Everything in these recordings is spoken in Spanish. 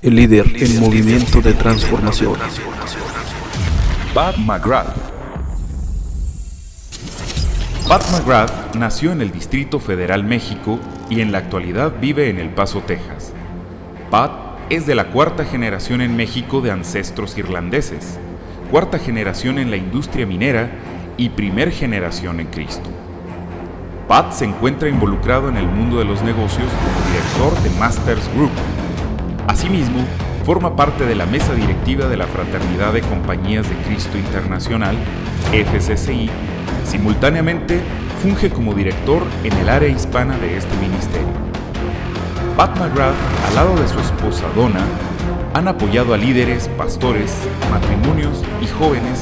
el líder en movimiento de transformación. Pat McGrath. Pat McGrath nació en el Distrito Federal, México, y en la actualidad vive en El Paso, Texas. Pat es de la cuarta generación en México de ancestros irlandeses, cuarta generación en la industria minera y primer generación en Cristo. Pat se encuentra involucrado en el mundo de los negocios como director de Masters Group. Asimismo, forma parte de la mesa directiva de la Fraternidad de Compañías de Cristo Internacional, FCCI. Simultáneamente, funge como director en el área hispana de este ministerio. Pat McGrath, al lado de su esposa Donna, han apoyado a líderes, pastores, matrimonios y jóvenes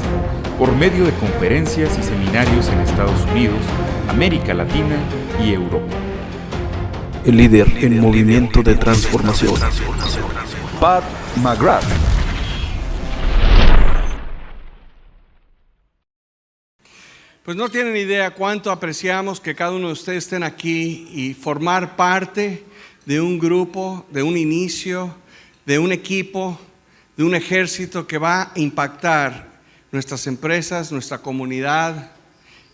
por medio de conferencias y seminarios en Estados Unidos, América Latina y Europa. El líder en movimiento de transformación. Pat McGrath. Pues no tienen idea cuánto apreciamos que cada uno de ustedes estén aquí y formar parte de un grupo, de un inicio, de un equipo, de un ejército que va a impactar nuestras empresas, nuestra comunidad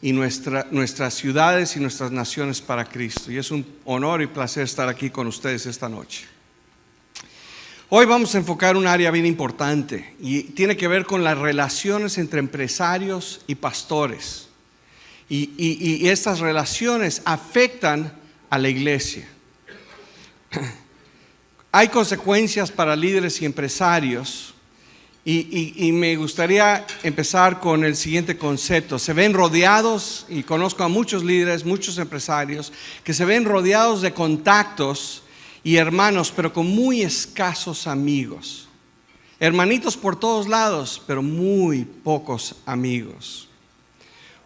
y nuestras ciudades y nuestras naciones para Cristo. Y es un honor y placer estar aquí con ustedes esta noche. Hoy vamos a enfocar un área bien importante y tiene que ver con las relaciones entre empresarios y pastores. Y estas relaciones afectan a la iglesia. Hay consecuencias para líderes y empresarios. Y me gustaría empezar con el siguiente concepto. Se ven rodeados, y conozco a muchos líderes, muchos empresarios, que se ven rodeados de contactos y hermanos, pero con muy escasos amigos. Hermanitos por todos lados, pero muy pocos amigos.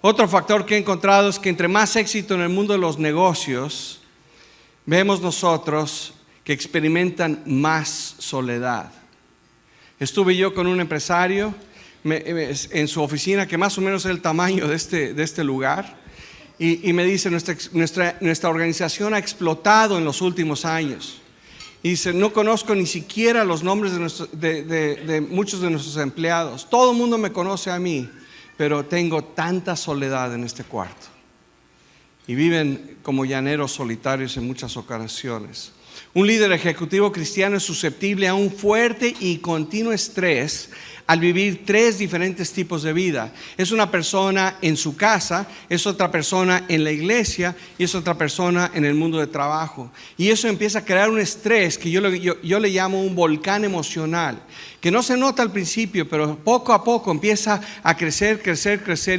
Otro factor que he encontrado es que entre más éxito en el mundo de los negocios, vemos nosotros que experimentan más soledad. Estuve yo con un empresario en su oficina que más o menos es el tamaño de este lugar y me dice, nuestra organización ha explotado en los últimos años. Y dice, no conozco ni siquiera los nombres de muchos de nuestros empleados. Todo el mundo me conoce a mí, pero tengo tanta soledad en este cuarto. Y viven como llaneros solitarios en muchas ocasiones. Un líder ejecutivo cristiano es susceptible a un fuerte y continuo estrés al vivir tres diferentes tipos de vida. Es una persona en su casa, es otra persona en la iglesia y es otra persona en el mundo de trabajo. Y eso empieza a crear un estrés que yo le llamo un volcán emocional, que no se nota al principio, pero poco a poco empieza a crecer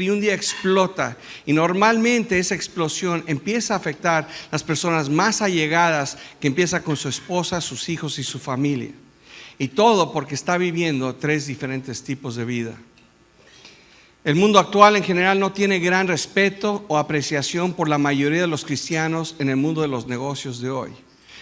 y un día explota. Y normalmente esa explosión empieza a afectar a las personas más allegadas, que empieza con su esposa, sus hijos y su familia. Y todo porque está viviendo tres diferentes tipos de vida. El mundo actual en general no tiene gran respeto o apreciación por la mayoría de los cristianos en el mundo de los negocios de hoy.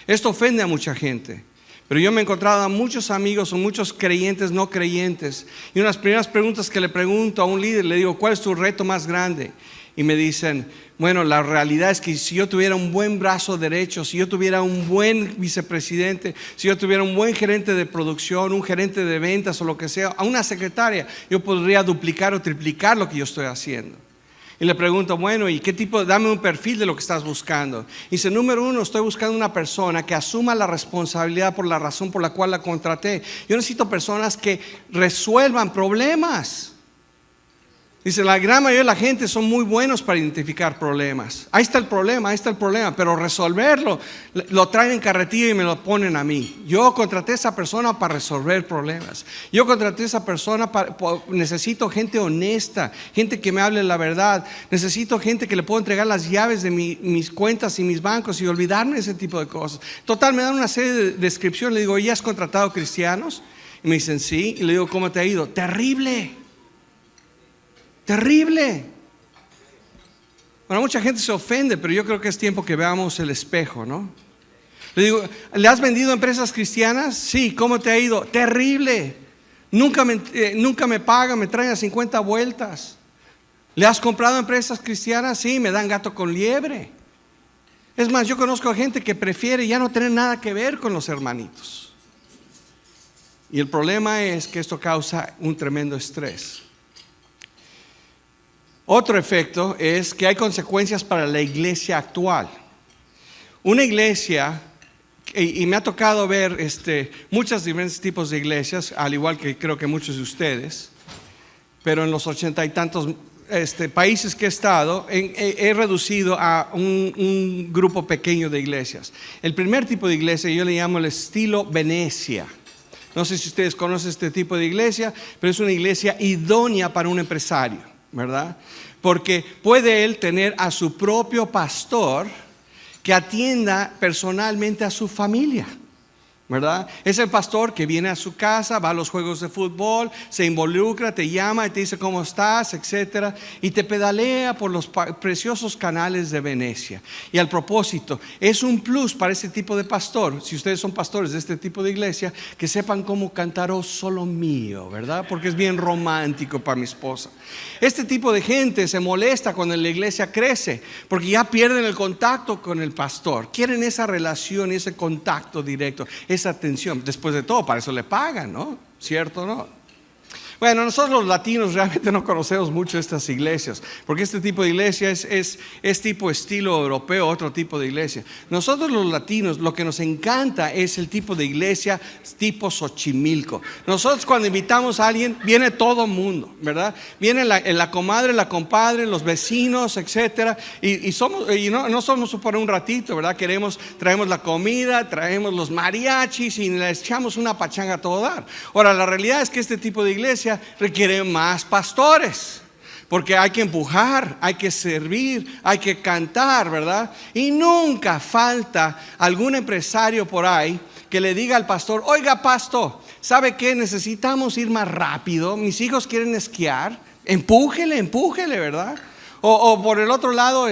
Esto ofende a mucha gente. Pero yo me he encontrado a muchos amigos o muchos creyentes no creyentes. Y unas primeras preguntas que le pregunto a un líder, le digo, ¿cuál es tu reto más grande? Y me dicen, bueno, la realidad es que si yo tuviera un buen brazo derecho, si yo tuviera un buen vicepresidente, si yo tuviera un buen gerente de producción, un gerente de ventas o lo que sea, a una secretaria, yo podría duplicar o triplicar lo que yo estoy haciendo. Y le pregunto, bueno, ¿y qué tipo? Dame un perfil de lo que estás buscando. Y dice, número uno, estoy buscando una persona que asuma la responsabilidad por la razón por la cual la contraté. Yo necesito personas que resuelvan problemas. Dice, la gran mayoría de la gente son muy buenos para identificar problemas. Ahí está el problema, pero resolverlo, lo traen en carretilla y me lo ponen a mí. Yo contraté a esa persona para resolver problemas. Yo contraté a esa persona necesito gente honesta, gente que me hable la verdad. Necesito gente que le puedo entregar las llaves de mis cuentas y mis bancos y olvidarme de ese tipo de cosas. Total, me dan una serie de descripciones. Le digo, ¿ya has contratado cristianos? Y me dicen, sí. Y le digo, ¿cómo te ha ido? Terrible. Bueno, mucha gente se ofende, pero yo creo que es tiempo que veamos el espejo, ¿no? Le digo, ¿le has vendido empresas cristianas? Sí. ¿Cómo te ha ido? Terrible. Nunca me pagan, me traen a 50 vueltas. ¿Le has comprado empresas cristianas? Sí, me dan gato con liebre. Es más, yo conozco a gente que prefiere ya no tener nada que ver con los hermanitos. Y el problema es que esto causa un tremendo estrés. Otro efecto es que hay consecuencias para la iglesia actual. Una iglesia, y me ha tocado ver muchos diferentes tipos de iglesias, al igual que creo que muchos de ustedes, pero en los 80 y tantos países que he estado, he reducido a un grupo pequeño de iglesias. El primer tipo de iglesia yo le llamo el estilo Venecia. No sé si ustedes conocen este tipo de iglesia, pero es una iglesia idónea para un empresario, ¿verdad? Porque puede él tener a su propio pastor que atienda personalmente a su familia, ¿verdad? Es el pastor que viene a su casa, va a los juegos de fútbol, se involucra, te llama y te dice cómo estás, etcétera, y te pedalea por los preciosos canales de Venecia. Y al propósito, es un plus para ese tipo de pastor, si ustedes son pastores de este tipo de iglesia, que sepan cómo cantar "Oh solo mío", ¿verdad? Porque es bien romántico para mi esposa. Este tipo de gente se molesta cuando la iglesia crece, porque ya pierden el contacto con el pastor. Quieren esa relación y ese contacto directo, esa atención. Después de todo, para eso le pagan, ¿no? ¿Cierto o no? Bueno, nosotros los latinos realmente no conocemos mucho estas iglesias, porque este tipo de iglesia es tipo estilo europeo, otro tipo de iglesia. Nosotros los latinos, lo que nos encanta es el tipo de iglesia tipo Xochimilco. Nosotros cuando invitamos a alguien, viene todo el mundo, ¿verdad? Viene la comadre, la compadre, los vecinos, etcétera, y no somos por un ratito, ¿verdad? Traemos la comida, traemos los mariachis y les echamos una pachanga a todo dar. Ahora, la realidad es que este tipo de iglesia requiere más pastores, porque hay que empujar, hay que servir, hay que cantar, ¿verdad? Y nunca falta algún empresario por ahí que le diga al pastor: oiga, pastor, ¿sabe qué? Necesitamos ir más rápido, mis hijos quieren esquiar, empújele, ¿verdad? O por el otro lado,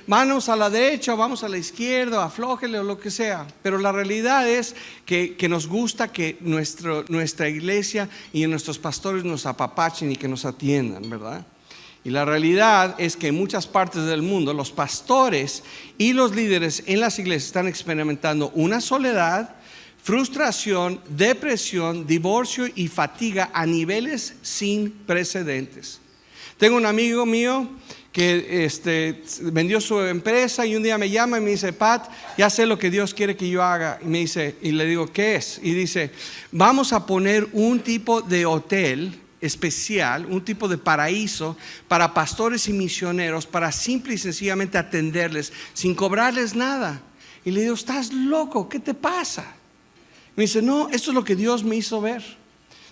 manos a la derecha, vamos a la izquierda, aflójele o lo que sea. Pero la realidad es que nos gusta que nuestra iglesia y nuestros pastores nos apapachen y que nos atiendan, ¿verdad? Y la realidad es que en muchas partes del mundo los pastores y los líderes en las iglesias están experimentando una soledad, frustración, depresión, divorcio y fatiga a niveles sin precedentes. Tengo un amigo mío que vendió su empresa y un día me llama y me dice: Pat, ya sé lo que Dios quiere que yo haga. Y le digo: ¿qué es? Y dice: vamos a poner un tipo de hotel especial, un tipo de paraíso para pastores y misioneros, para simple y sencillamente atenderles sin cobrarles nada. Y le digo: ¿estás loco? ¿Qué te pasa? Me dice: no, esto es lo que Dios me hizo ver.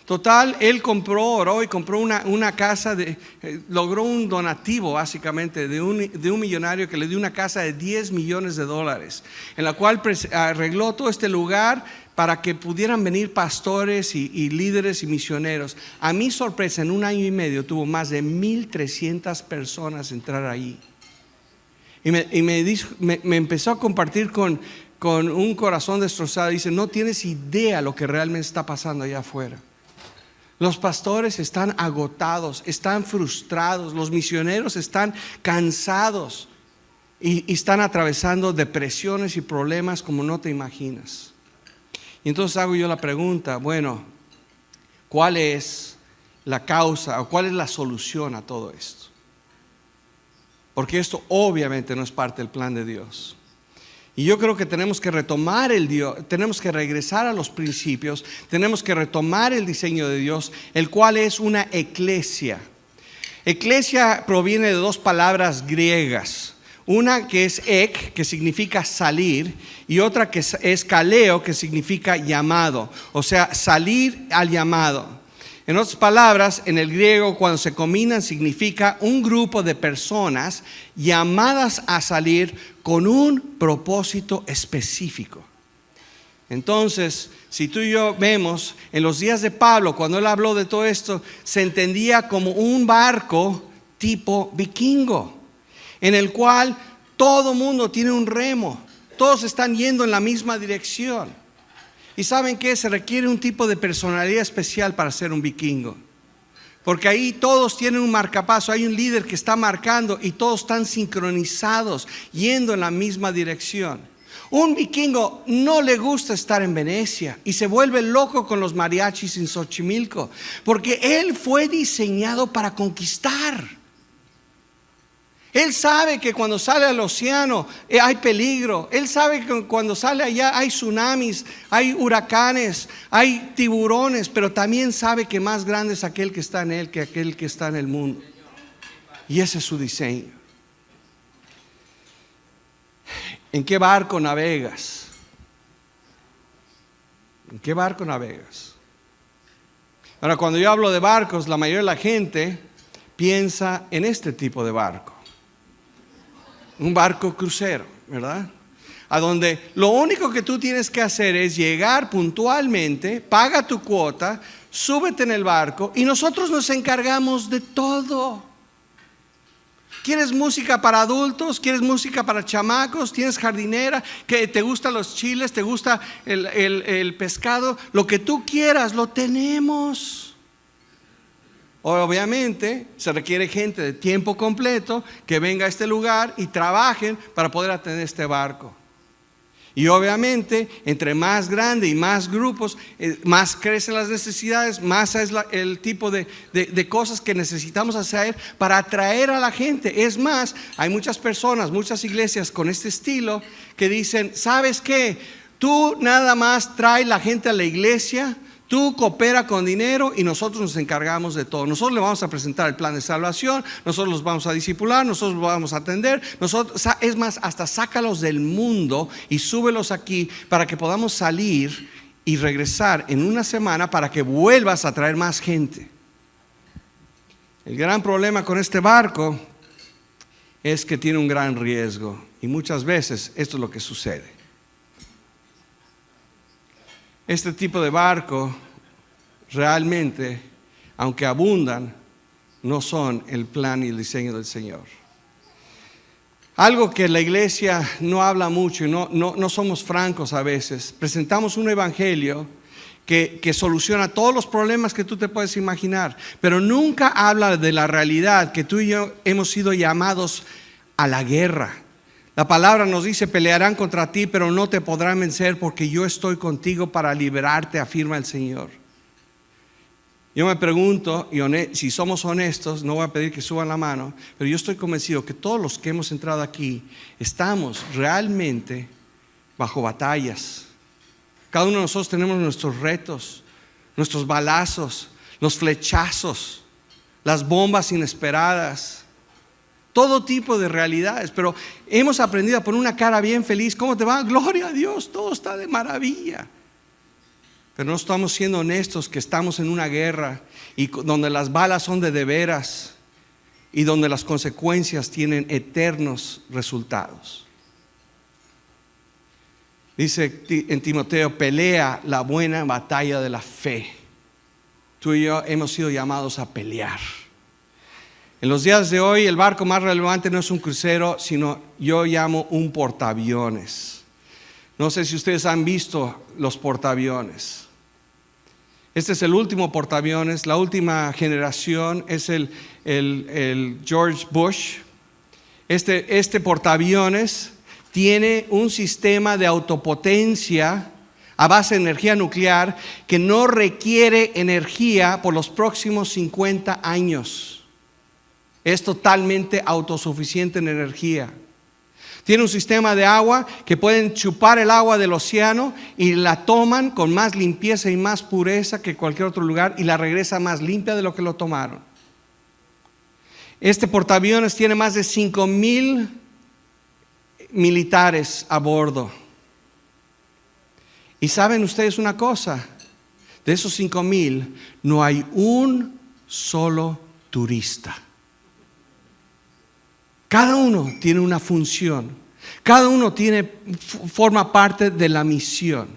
Total, él oró y compró una casa, logró un donativo básicamente de un millonario que le dio una casa de $10 millones, en la cual arregló todo este lugar para que pudieran venir pastores y líderes y misioneros. A mi sorpresa, en un año y medio tuvo más de 1,300 personas entrar ahí. Y me empezó a compartir con un corazón destrozado. Dice: no tienes idea lo que realmente está pasando allá afuera. Los pastores están agotados, están frustrados, los misioneros están cansados y están atravesando depresiones y problemas como no te imaginas. Y entonces hago yo la pregunta: bueno, ¿cuál es la causa o cuál es la solución a todo esto? Porque esto obviamente no es parte del plan de Dios. Y yo creo que tenemos que retomar tenemos que regresar a los principios, tenemos que retomar el diseño de Dios, el cual es una eclesia. Eclesia proviene de dos palabras griegas. Una que es ek, que significa salir, y otra que es kaleo, que significa llamado, o sea, salir al llamado. En otras palabras, en el griego, cuando se combinan, significa un grupo de personas llamadas a salir con un propósito específico. Entonces, si tú y yo vemos en los días de Pablo, cuando él habló de todo esto, se entendía como un barco tipo vikingo, en el cual todo mundo tiene un remo, todos están yendo en la misma dirección. ¿Y saben qué? Se requiere un tipo de personalidad especial para ser un vikingo. Porque ahí todos tienen un marcapaso, hay un líder que está marcando y todos están sincronizados, yendo en la misma dirección. Un vikingo no le gusta estar en Venecia y se vuelve loco con los mariachis en Xochimilco, porque él fue diseñado para conquistar. Él sabe que cuando sale al océano hay peligro. Él sabe que cuando sale allá hay tsunamis, hay huracanes, hay tiburones, pero también sabe que más grande es aquel que está en él que aquel que está en el mundo. Y ese es su diseño. ¿En qué barco navegas? ¿En qué barco navegas? Ahora, cuando yo hablo de barcos, la mayoría de la gente piensa en este tipo de barco. Un barco crucero, ¿verdad? A donde lo único que tú tienes que hacer es llegar puntualmente, paga tu cuota, súbete en el barco y nosotros nos encargamos de todo. ¿Quieres música para adultos? ¿Quieres música para chamacos? ¿Tienes jardinera? ¿Que te gustan los chiles? ¿Te gusta el pescado? Lo que tú quieras, lo tenemos. Obviamente se requiere gente de tiempo completo que venga a este lugar y trabajen para poder atender este barco. Y obviamente entre más grande y más grupos, más crecen las necesidades, más es el tipo de cosas que necesitamos hacer para atraer a la gente. Es más, hay muchas personas, muchas iglesias con este estilo que dicen, ¿sabes qué? Tú nada más trae la gente a la iglesia, tú coopera con dinero y nosotros nos encargamos de todo. Nosotros le vamos a presentar el plan de salvación, nosotros los vamos a discipular, nosotros los vamos a atender. Es más, hasta sácalos del mundo y súbelos aquí para que podamos salir y regresar en una semana para que vuelvas a traer más gente. El gran problema con este barco es que tiene un gran riesgo y muchas veces esto es lo que sucede. Este tipo de barco realmente, aunque abundan, no son el plan y el diseño del Señor. Algo que la iglesia no habla mucho y no somos francos a veces. Presentamos un evangelio que soluciona todos los problemas que tú te puedes imaginar, pero nunca habla de la realidad que tú y yo hemos sido llamados a la guerra. La palabra nos dice, pelearán contra ti, pero no te podrán vencer porque yo estoy contigo para liberarte, afirma el Señor. Yo me pregunto, y si somos honestos, no voy a pedir que suban la mano, pero yo estoy convencido que todos los que hemos entrado aquí estamos realmente bajo batallas. Cada uno de nosotros tenemos nuestros retos, nuestros balazos, los flechazos, las bombas inesperadas. Todo tipo de realidades, pero hemos aprendido a poner una cara bien feliz. ¿Cómo te va? Gloria a Dios, todo está de maravilla. Pero no estamos siendo honestos que estamos en una guerra y donde las balas son de veras y donde las consecuencias tienen eternos resultados. Dice en Timoteo, pelea la buena batalla de la fe. Tú y yo hemos sido llamados a pelear. En los días de hoy el barco más relevante no es un crucero, sino yo llamo un portaaviones. No sé si ustedes han visto los portaaviones. Este es el último portaaviones, la última generación es el George Bush. Este portaaviones tiene un sistema de autopotencia a base de energía nuclear que no requiere energía por los próximos 50 años. Es totalmente autosuficiente en energía. Tiene un sistema de agua que pueden chupar el agua del océano y la toman con más limpieza y más pureza que cualquier otro lugar y la regresa más limpia de lo que lo tomaron. Este portaaviones tiene más de 5,000 militares a bordo. Y saben ustedes una cosa, de esos 5,000 no hay un solo turista. Cada uno tiene una función, cada uno forma parte de la misión.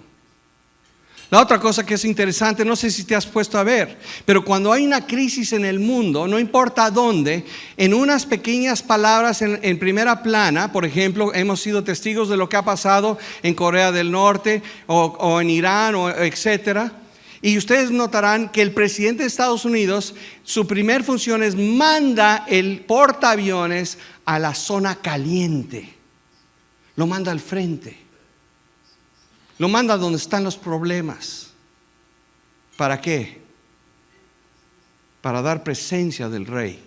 La otra cosa que es interesante, no sé si te has puesto a ver, pero cuando hay una crisis en el mundo, no importa dónde, en unas pequeñas palabras en primera plana, por ejemplo, hemos sido testigos de lo que ha pasado en Corea del Norte o en Irán, etcétera. Y ustedes notarán que el presidente de Estados Unidos, su primer función es manda el portaaviones a la zona caliente. Lo manda al frente. Lo manda donde están los problemas. ¿Para qué? Para dar presencia del rey,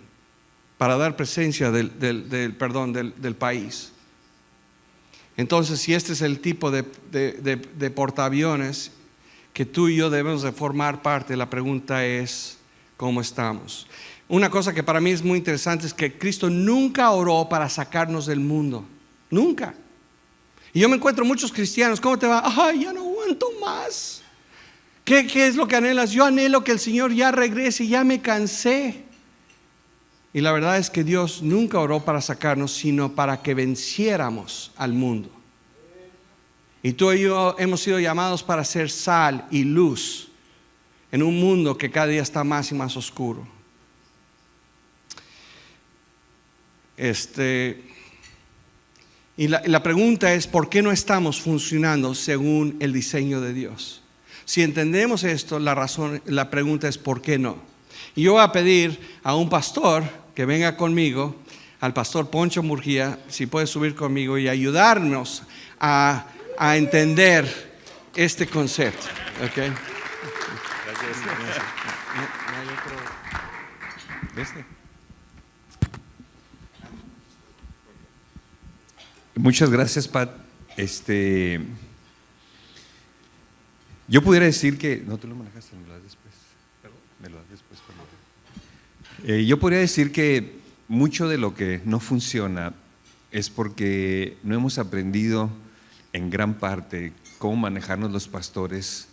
para dar presencia del país. Entonces, si este es el tipo de portaaviones que tú y yo debemos de formar parte, la pregunta es, ¿cómo estamos? Una cosa que para mí es muy interesante es que Cristo nunca oró para sacarnos del mundo, nunca. Y yo me encuentro muchos cristianos, ¿cómo te va? Ay, ya no aguanto más. ¿Qué es lo que anhelas? Yo anhelo que el Señor ya regrese, ya me cansé. Y la verdad es que Dios nunca oró para sacarnos, sino para que venciéramos al mundo. Y tú y yo hemos sido llamados para ser sal y luz en un mundo que cada día está más y más oscuro. Y la pregunta es, ¿por qué no estamos funcionando según el diseño de Dios? Si entendemos esto, la pregunta es ¿por qué no? Y yo voy a pedir a un pastor que venga conmigo, al pastor Poncho Murguía, si puede subir conmigo y ayudarnos a entender este concepto. ¿Okay? Gracias. ¿No hay otro? Muchas gracias, Pat. Yo pudiera decir que no, tú lo manejaste, me lo das después. ¿Perdón? Me lo das después, perdón. Yo podría decir que mucho de lo que no funciona es porque no hemos aprendido en gran parte cómo manejarnos los pastores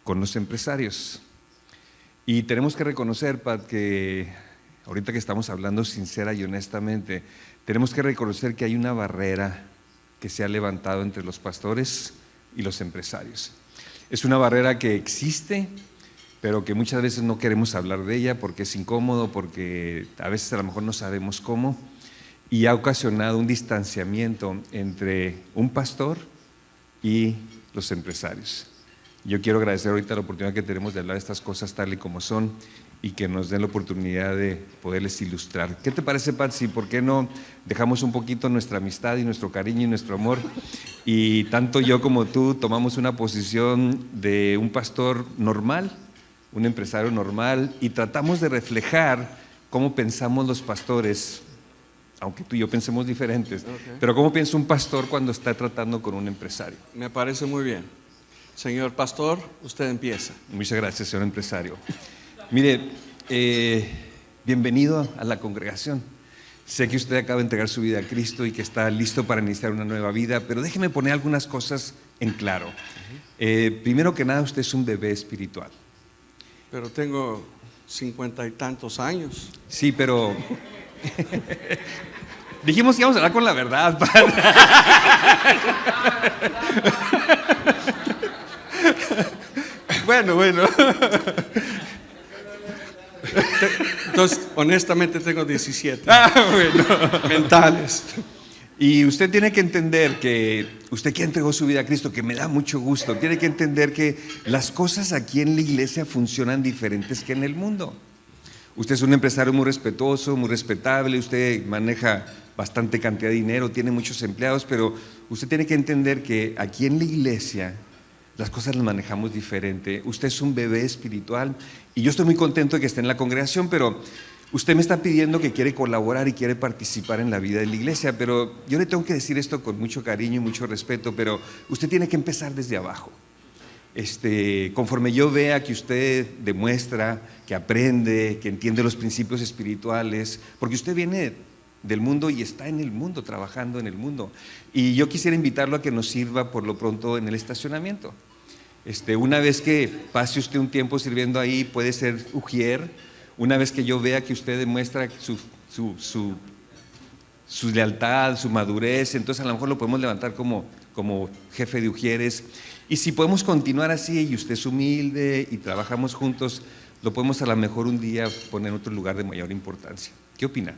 con los empresarios. Y tenemos que reconocer, Pat, que ahorita que estamos hablando sincera y honestamente, tenemos que reconocer que hay una barrera que se ha levantado entre los pastores y los empresarios. Es una barrera que existe, pero que muchas veces no queremos hablar de ella porque es incómodo, porque a veces a lo mejor no sabemos cómo, y ha ocasionado un distanciamiento entre un pastor y los empresarios. Yo quiero agradecer ahorita la oportunidad que tenemos de hablar de estas cosas tal y como son y que nos den la oportunidad de poderles ilustrar. ¿Qué te parece, Patsy? ¿Por qué no dejamos un poquito nuestra amistad y nuestro cariño y nuestro amor? Y tanto yo como tú tomamos una posición de un pastor normal, un empresario normal, y tratamos de reflejar cómo pensamos los pastores, aunque tú y yo pensemos diferentes, pero cómo piensa un pastor cuando está tratando con un empresario. Me parece muy bien. Señor pastor, usted empieza. Muchas gracias, señor empresario. Mire, bienvenido a la congregación. Sé que usted acaba de entregar su vida a Cristo y que está listo para iniciar una nueva vida, pero déjeme poner algunas cosas en claro. Primero que nada, usted es un bebé espiritual. Pero tengo 50 y tantos años. Sí, pero dijimos que íbamos a hablar con la verdad. Bueno. Entonces, honestamente tengo 17. Bueno. Mentales. Y usted tiene que entender que usted que entregó su vida a Cristo, que me da mucho gusto, tiene que entender que las cosas aquí en la iglesia funcionan diferentes que en el mundo. Usted es un empresario muy respetuoso, muy respetable, usted maneja bastante cantidad de dinero, tiene muchos empleados, pero usted tiene que entender que aquí en la iglesia las cosas las manejamos diferente. Usted es un bebé espiritual y yo estoy muy contento de que esté en la congregación, pero usted me está pidiendo que quiere colaborar y quiere participar en la vida de la iglesia, pero yo le tengo que decir esto con mucho cariño y mucho respeto, pero usted tiene que empezar desde abajo. Conforme yo vea que usted demuestra, que aprende, que entiende los principios espirituales, porque usted viene del mundo y está en el mundo, trabajando en el mundo, y yo quisiera invitarlo a que nos sirva por lo pronto en el estacionamiento. Una vez que pase usted un tiempo sirviendo ahí, puede ser ujier. Una vez que yo vea que usted demuestra su lealtad, su madurez, entonces a lo mejor lo podemos levantar como jefe de ujieres. Y si podemos continuar así y usted es humilde y trabajamos juntos, lo podemos a lo mejor un día poner en otro lugar de mayor importancia. ¿Qué opina?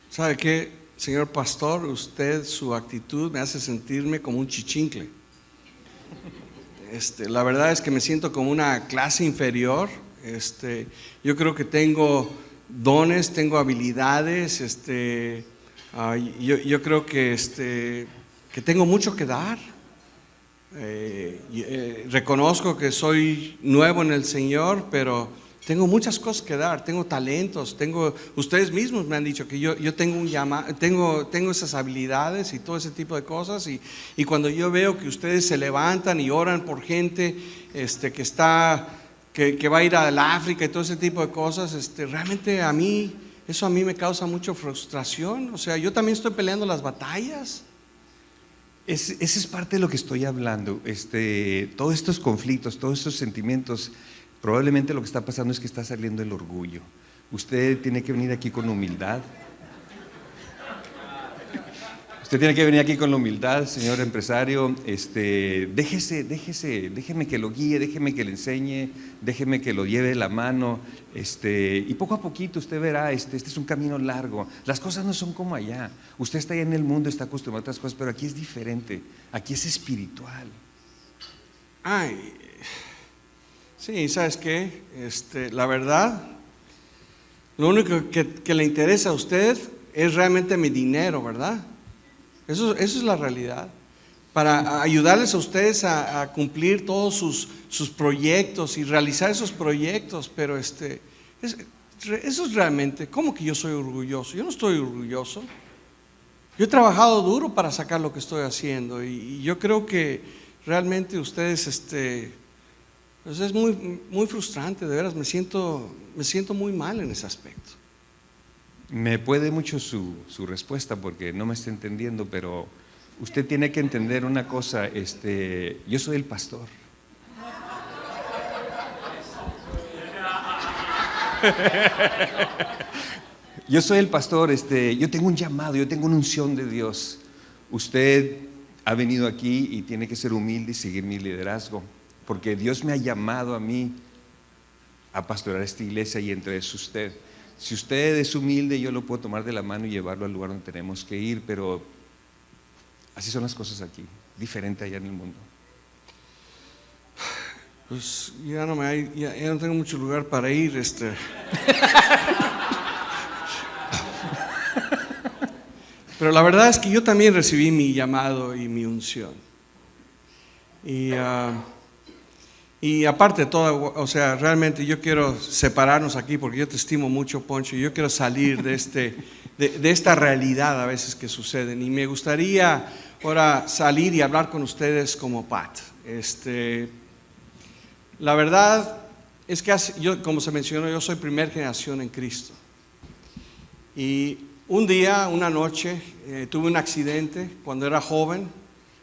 ¿Sabe qué, señor pastor? Usted, su actitud me hace sentirme como un chichincle. La verdad es que me siento como una clase inferior. Yo creo que tengo dones, tengo habilidades, yo creo que tengo mucho que dar. Reconozco que soy nuevo en el Señor, pero tengo muchas cosas que dar, tengo talentos, ustedes mismos me han dicho que yo tengo un llamado, tengo esas habilidades y todo ese tipo de cosas, y cuando yo veo que ustedes se levantan y oran por gente que va a ir al África y todo ese tipo de cosas, realmente eso a mí me causa mucha frustración. O sea, yo también estoy peleando las batallas. Esa es parte de lo que estoy hablando. Todos estos conflictos, todos estos sentimientos, probablemente lo que está pasando es que está saliendo el orgullo. Usted tiene que venir aquí con humildad. Usted tiene que venir aquí con la humildad, señor empresario. Déjeme que lo guíe, déjeme que le enseñe, déjeme que lo lleve de la mano. Y poco a poquito usted verá, este es un camino largo. Las cosas no son como allá. Usted está allá en el mundo, está acostumbrado a otras cosas, pero aquí es diferente. Aquí es espiritual. Ay, sí, ¿sabes qué? La verdad, lo único que le interesa a usted es realmente mi dinero, ¿verdad? Eso es la realidad. Para ayudarles a ustedes a cumplir todos sus proyectos y realizar esos proyectos, pero eso es realmente, ¿cómo que yo soy orgulloso? Yo no estoy orgulloso. Yo he trabajado duro para sacar lo que estoy haciendo, y yo creo que realmente ustedes, pues es muy, muy frustrante, de veras, me siento muy mal en ese aspecto. Me puede mucho su respuesta porque no me está entendiendo, pero usted tiene que entender una cosa, yo soy el pastor. Yo soy el pastor, yo tengo un llamado, yo tengo una unción de Dios. Usted ha venido aquí y tiene que ser humilde y seguir mi liderazgo, porque Dios me ha llamado a mí a pastorear esta iglesia, y entre eso usted. Si usted es humilde, yo lo puedo tomar de la mano y llevarlo al lugar donde tenemos que ir, pero así son las cosas aquí, diferente allá en el mundo. Pues ya no tengo mucho lugar para ir. Pero la verdad es que yo también recibí mi llamado y mi unción. Y aparte de todo, o sea, realmente yo quiero separarnos aquí porque yo te estimo mucho, Poncho, y yo quiero salir de esta realidad a veces que suceden. Y me gustaría ahora salir y hablar con ustedes como Pat. La verdad es que yo, como se mencionó, yo soy primera generación en Cristo. Y un día, una noche, tuve un accidente cuando era joven,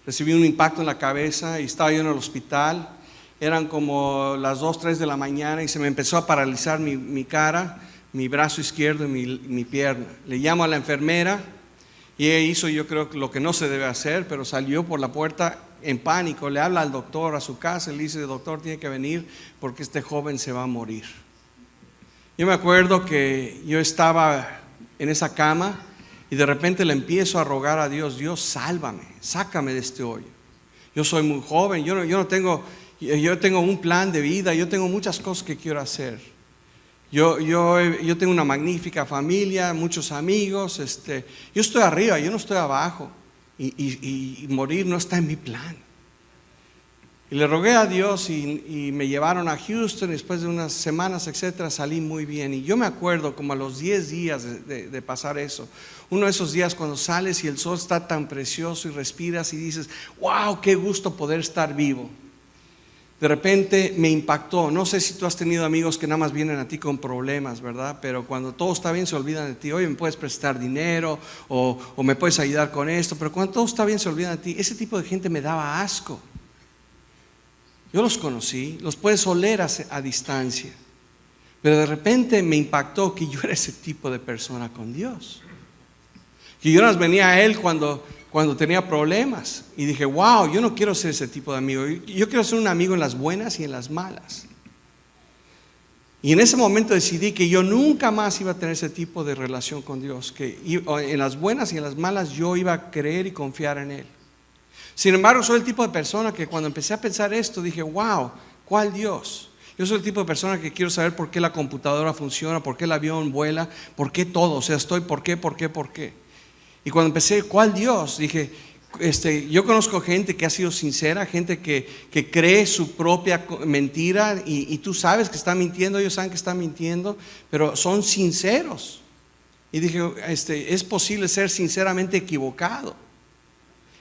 recibí un impacto en la cabeza y estaba yo en el hospital. Eran como las 2, 3 de la mañana y se me empezó a paralizar mi cara, mi brazo izquierdo y mi pierna. Le llamo a la enfermera y ella hizo, yo creo, lo que no se debe hacer, pero salió por la puerta en pánico. Le habla al doctor a su casa y le dice: doctor, tiene que venir porque este joven se va a morir. Yo me acuerdo que yo estaba en esa cama y de repente le empiezo a rogar a Dios: Dios, sálvame, sácame de este hoyo. Yo soy muy joven, yo tengo un plan de vida, yo tengo muchas cosas que quiero hacer. Yo tengo una magnífica familia, muchos amigos, yo estoy arriba, yo no estoy abajo, y morir no está en mi plan. Y le rogué a Dios y me llevaron a Houston. Después de unas semanas, etcétera, salí muy bien. Y yo me acuerdo como a los 10 días de pasar eso, uno de esos días cuando sales y el sol está tan precioso y respiras y dices: wow, qué gusto poder estar vivo. De repente me impactó. No sé si tú has tenido amigos que nada más vienen a ti con problemas, ¿verdad? Pero cuando todo está bien se olvidan de ti. Oye, ¿me puedes prestar dinero? O ¿me puedes ayudar con esto? Pero cuando todo está bien se olvidan de ti. Ese tipo de gente me daba asco. Yo los conocí, los puedes oler a distancia. Pero de repente me impactó que yo era ese tipo de persona con Dios. Que yo nos venía a Él cuando tenía problemas. Y dije: wow, yo no quiero ser ese tipo de amigo. Yo quiero ser un amigo en las buenas y en las malas. Y en ese momento decidí que yo nunca más iba a tener ese tipo de relación con Dios. Que en las buenas y en las malas yo iba a creer y confiar en Él. Sin embargo, soy el tipo de persona que cuando empecé a pensar esto dije: wow, ¿cuál Dios? Yo soy el tipo de persona que quiero saber por qué la computadora funciona, por qué el avión vuela, por qué todo. O sea, estoy por qué. Y cuando empecé, ¿cuál Dios? Dije, yo conozco gente que ha sido sincera, gente que cree su propia mentira y tú sabes que está mintiendo, ellos saben que está mintiendo, pero son sinceros. Y dije, es posible ser sinceramente equivocado.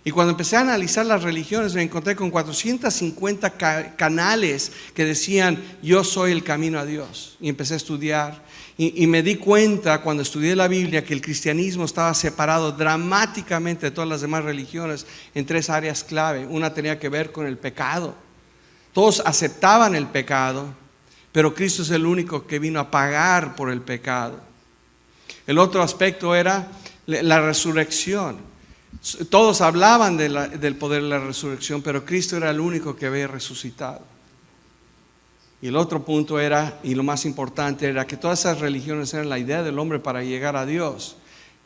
Y cuando empecé a analizar las religiones me encontré con 450 canales que decían, yo soy el camino a Dios. Y empecé a estudiar y me di cuenta cuando estudié la Biblia que el cristianismo estaba separado dramáticamente de todas las demás religiones en 3 áreas clave. Una tenía que ver con el pecado. Todos aceptaban el pecado, pero Cristo es el único que vino a pagar por el pecado. El otro aspecto era la resurrección. Todos hablaban del poder de la resurrección, pero Cristo era el único que había resucitado. Y el otro punto era, y lo más importante, era que todas esas religiones eran la idea del hombre para llegar a Dios,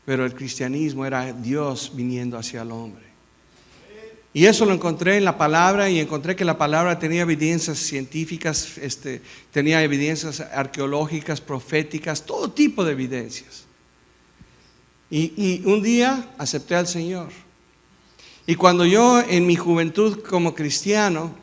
pero el cristianismo era Dios viniendo hacia el hombre. Y eso lo encontré en la palabra, y encontré que la palabra tenía evidencias científicas, tenía evidencias arqueológicas, proféticas, todo tipo de evidencias. Y un día acepté al Señor. Y cuando yo en mi juventud como cristiano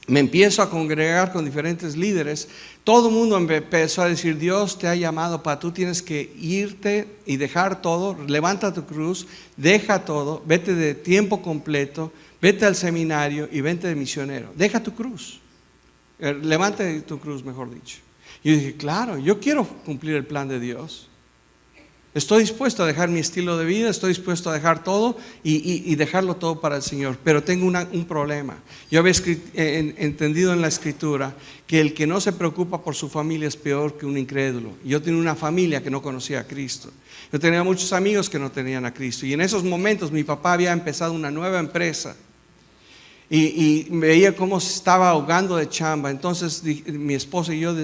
me empiezo a congregar con diferentes líderes, todo el mundo empezó a decir, Dios te ha llamado para tú tienes que irte y dejar todo, levanta tu cruz, deja todo, vete de tiempo completo, vete al seminario y vete de misionero. Deja tu cruz, levanta tu cruz, mejor dicho. Y yo dije, claro, yo quiero cumplir el plan de Dios. Estoy dispuesto a dejar mi estilo de vida, estoy dispuesto a dejar todo y dejarlo todo para el Señor. Pero tengo un problema. Yo había entendido en la Escritura que el que no se preocupa por su familia es peor que un incrédulo. Yo tenía una familia que no conocía a Cristo. Yo tenía muchos amigos que no tenían a Cristo. Y en esos momentos mi papá había empezado una nueva empresa. Y veía cómo se estaba ahogando de chamba. Entonces mi esposa y yo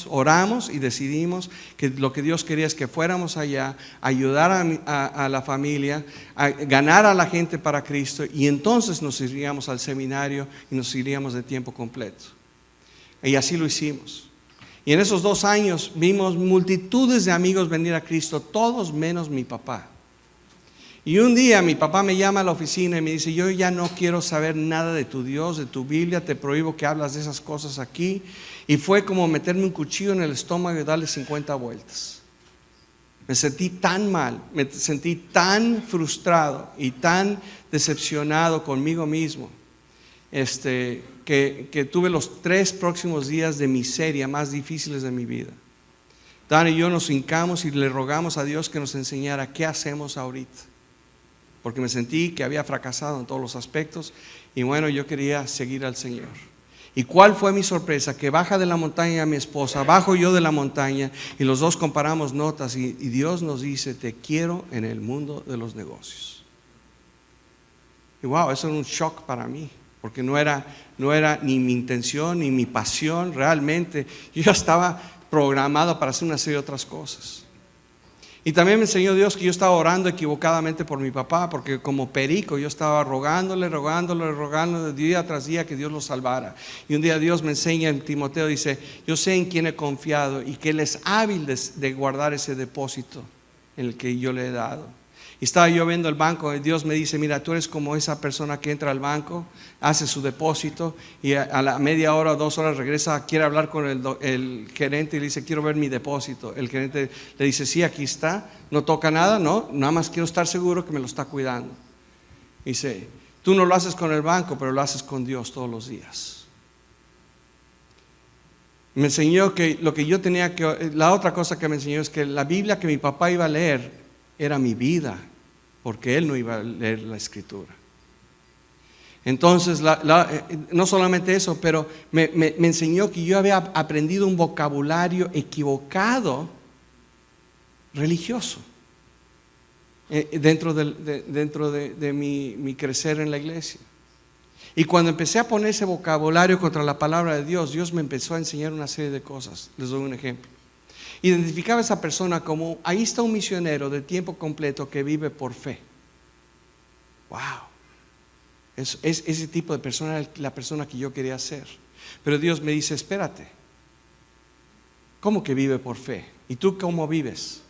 oramos y decidimos que lo que Dios quería es que fuéramos allá, ayudar a la familia, a ganar a la gente para Cristo, y entonces nos iríamos al seminario y nos iríamos de tiempo completo. Y así lo hicimos. Y en esos 2 años vimos multitudes de amigos venir a Cristo, todos menos mi papá. Y un día mi papá me llama a la oficina y me dice, yo ya no quiero saber nada de tu Dios, de tu Biblia, te prohíbo que hablas de esas cosas aquí. Y fue como meterme un cuchillo en el estómago y darle 50 vueltas. Me sentí tan mal, me sentí tan frustrado y tan decepcionado conmigo mismo, que tuve los 3 próximos días de miseria más difíciles de mi vida. Dan y yo nos hincamos y le rogamos a Dios que nos enseñara qué hacemos ahorita. Porque me sentí que había fracasado en todos los aspectos y bueno, yo quería seguir al Señor. ¿Y cuál fue mi sorpresa? Que baja de la montaña mi esposa, bajo yo de la montaña y los dos comparamos notas y Dios nos dice, te quiero en el mundo de los negocios. Y wow, eso era un shock para mí, porque no era ni mi intención ni mi pasión realmente. Yo ya estaba programado para hacer una serie de otras cosas. Y también me enseñó Dios que yo estaba orando equivocadamente por mi papá, porque como perico yo estaba rogándole día tras día que Dios lo salvara. Y un día Dios me enseña en Timoteo, dice, yo sé en quién he confiado y que Él es hábil de guardar ese depósito en el que yo le he dado. Y estaba yo viendo el banco y Dios me dice, mira, tú eres como esa persona que entra al banco, hace su depósito y a la media hora o 2 horas regresa, quiere hablar con el gerente y le dice, quiero ver mi depósito. El gerente le dice, sí, aquí está, no toca nada, no, nada más quiero estar seguro que me lo está cuidando. Dice, tú no lo haces con el banco, pero lo haces con Dios todos los días. Me enseñó que lo que yo tenía que, la otra cosa que me enseñó es que la Biblia que mi papá iba a leer era mi vida, porque él no iba a leer la Escritura. Entonces, no solamente eso, pero me enseñó que yo había aprendido un vocabulario equivocado religioso dentro de mi crecer en la iglesia. Y cuando empecé a poner ese vocabulario contra la palabra de Dios, Dios me empezó a enseñar una serie de cosas. Les doy un ejemplo. Identificaba a esa persona como, ahí está un misionero de tiempo completo que vive por fe. Wow. Ese tipo de persona era la persona que yo quería ser. Pero Dios me dice, espérate, ¿Cómo que vive por fe? ¿Y tú cómo vives?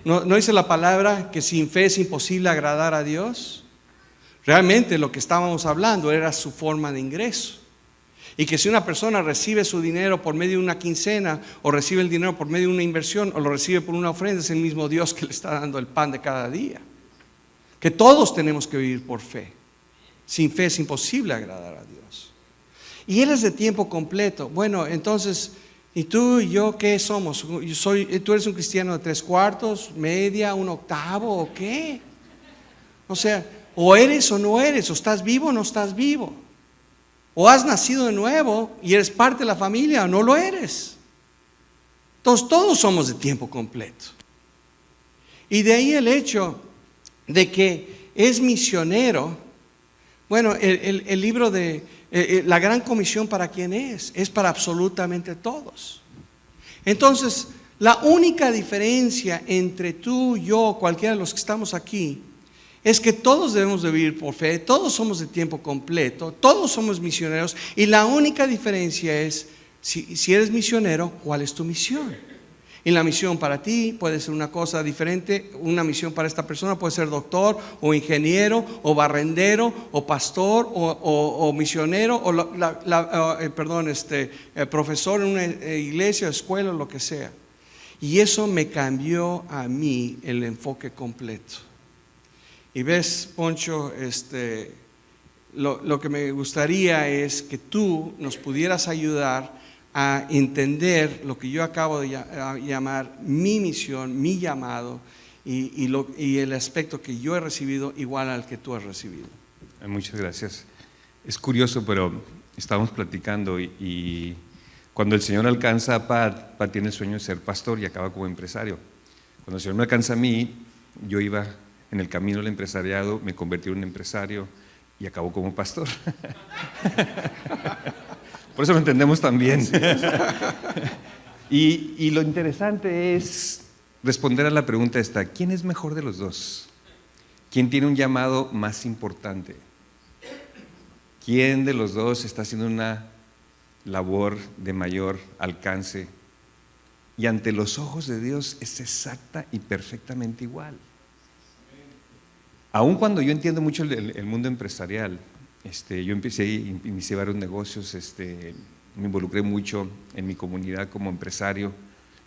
¿No dice la palabra que sin fe es imposible agradar a Dios? Realmente lo que estábamos hablando era su forma de ingreso. Y que si una persona recibe su dinero por medio de una quincena, o recibe el dinero por medio de una inversión, o lo recibe por una ofrenda, es el mismo Dios que le está dando el pan de cada día. Que todos tenemos que vivir por fe. Sin fe es imposible agradar a Dios. Y Él es de tiempo completo. Bueno, entonces, ¿y tú y yo qué somos? ¿Tú eres un cristiano de 3/4, media, 1/8 o qué? O sea, o eres o no eres, o estás vivo o no estás vivo. O has nacido de nuevo y eres parte de la familia o no lo eres. Entonces todos somos de tiempo completo. Y de ahí el hecho de que es misionero. Bueno, el libro de la gran comisión, ¿para quién es? Es para absolutamente todos. Entonces, la única diferencia entre tú, yo, cualquiera de los que estamos aquí, es que todos debemos de vivir por fe, todos somos de tiempo completo, todos somos misioneros, y la única diferencia es, si eres misionero, ¿cuál es tu misión? Y la misión para ti puede ser una cosa diferente. Una misión para esta persona puede ser doctor, o ingeniero, o barrendero, o pastor, o misionero, o profesor en una iglesia, escuela, lo que sea. Y eso me cambió a mí el enfoque completo. Y ves, Poncho, lo que me gustaría es que tú nos pudieras ayudar a entender lo que yo acabo de llamar mi misión, mi llamado, y el aspecto que yo he recibido igual al que tú has recibido. Muchas gracias. Es curioso, pero estábamos platicando y cuando el Señor alcanza a Pat tiene el sueño de ser pastor y acaba como empresario. Cuando el Señor me alcanza a mí, yo iba en el camino del empresariado, me convertí en un empresario y acabo como pastor. Por eso lo entendemos también. Y lo interesante es responder a la pregunta esta: ¿quién es mejor de los dos? ¿Quién tiene un llamado más importante? ¿Quién de los dos está haciendo una labor de mayor alcance? Y ante los ojos de Dios es exacta y perfectamente igual. Aun cuando yo entiendo mucho el mundo empresarial, yo inicié varios negocios, me involucré mucho en mi comunidad como empresario,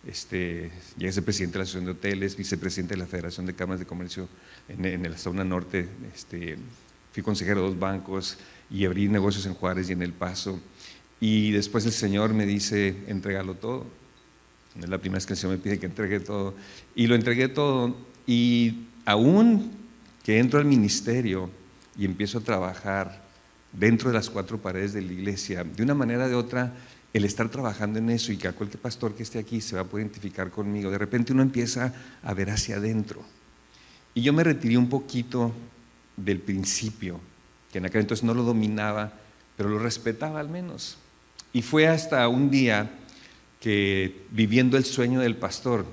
llegué a ser presidente de la Asociación de Hoteles, vicepresidente de la Federación de Cámaras de Comercio en la zona norte, fui consejero de 2 bancos y abrí negocios en Juárez y en El Paso, y después el Señor me dice: entrégalo todo. No es la primera vez que el Señor me pide que entregue todo, y lo entregué todo, y aún que entro al ministerio y empiezo a trabajar dentro de las 4 paredes de la iglesia, de una manera o de otra, el estar trabajando en eso, y que a cualquier pastor que esté aquí se va a poder identificar conmigo, de repente uno empieza a ver hacia adentro. Y yo me retiré un poquito del principio, que en aquel entonces no lo dominaba, pero lo respetaba al menos. Y fue hasta un día que, viviendo el sueño del pastor,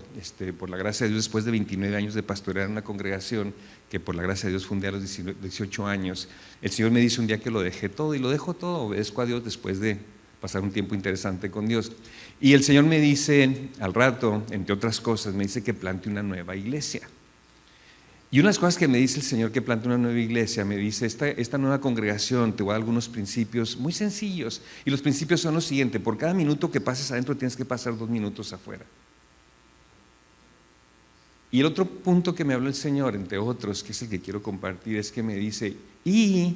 por la gracia de Dios, después de 29 años de pastorear en una congregación, que por la gracia de Dios fundé a los 18 años, el Señor me dice un día que lo dejé todo, y lo dejo todo, obedezco a Dios después de pasar un tiempo interesante con Dios. Y el Señor me dice al rato, entre otras cosas, me dice que plante una nueva iglesia. Y una de las cosas que me dice el Señor que plante una nueva iglesia, me dice: esta nueva congregación te voy a dar algunos principios muy sencillos, y los principios son los siguientes: por cada minuto que pases adentro tienes que pasar 2 minutos afuera. Y el otro punto que me habló el Señor, entre otros, que es el que quiero compartir, es que me dice: y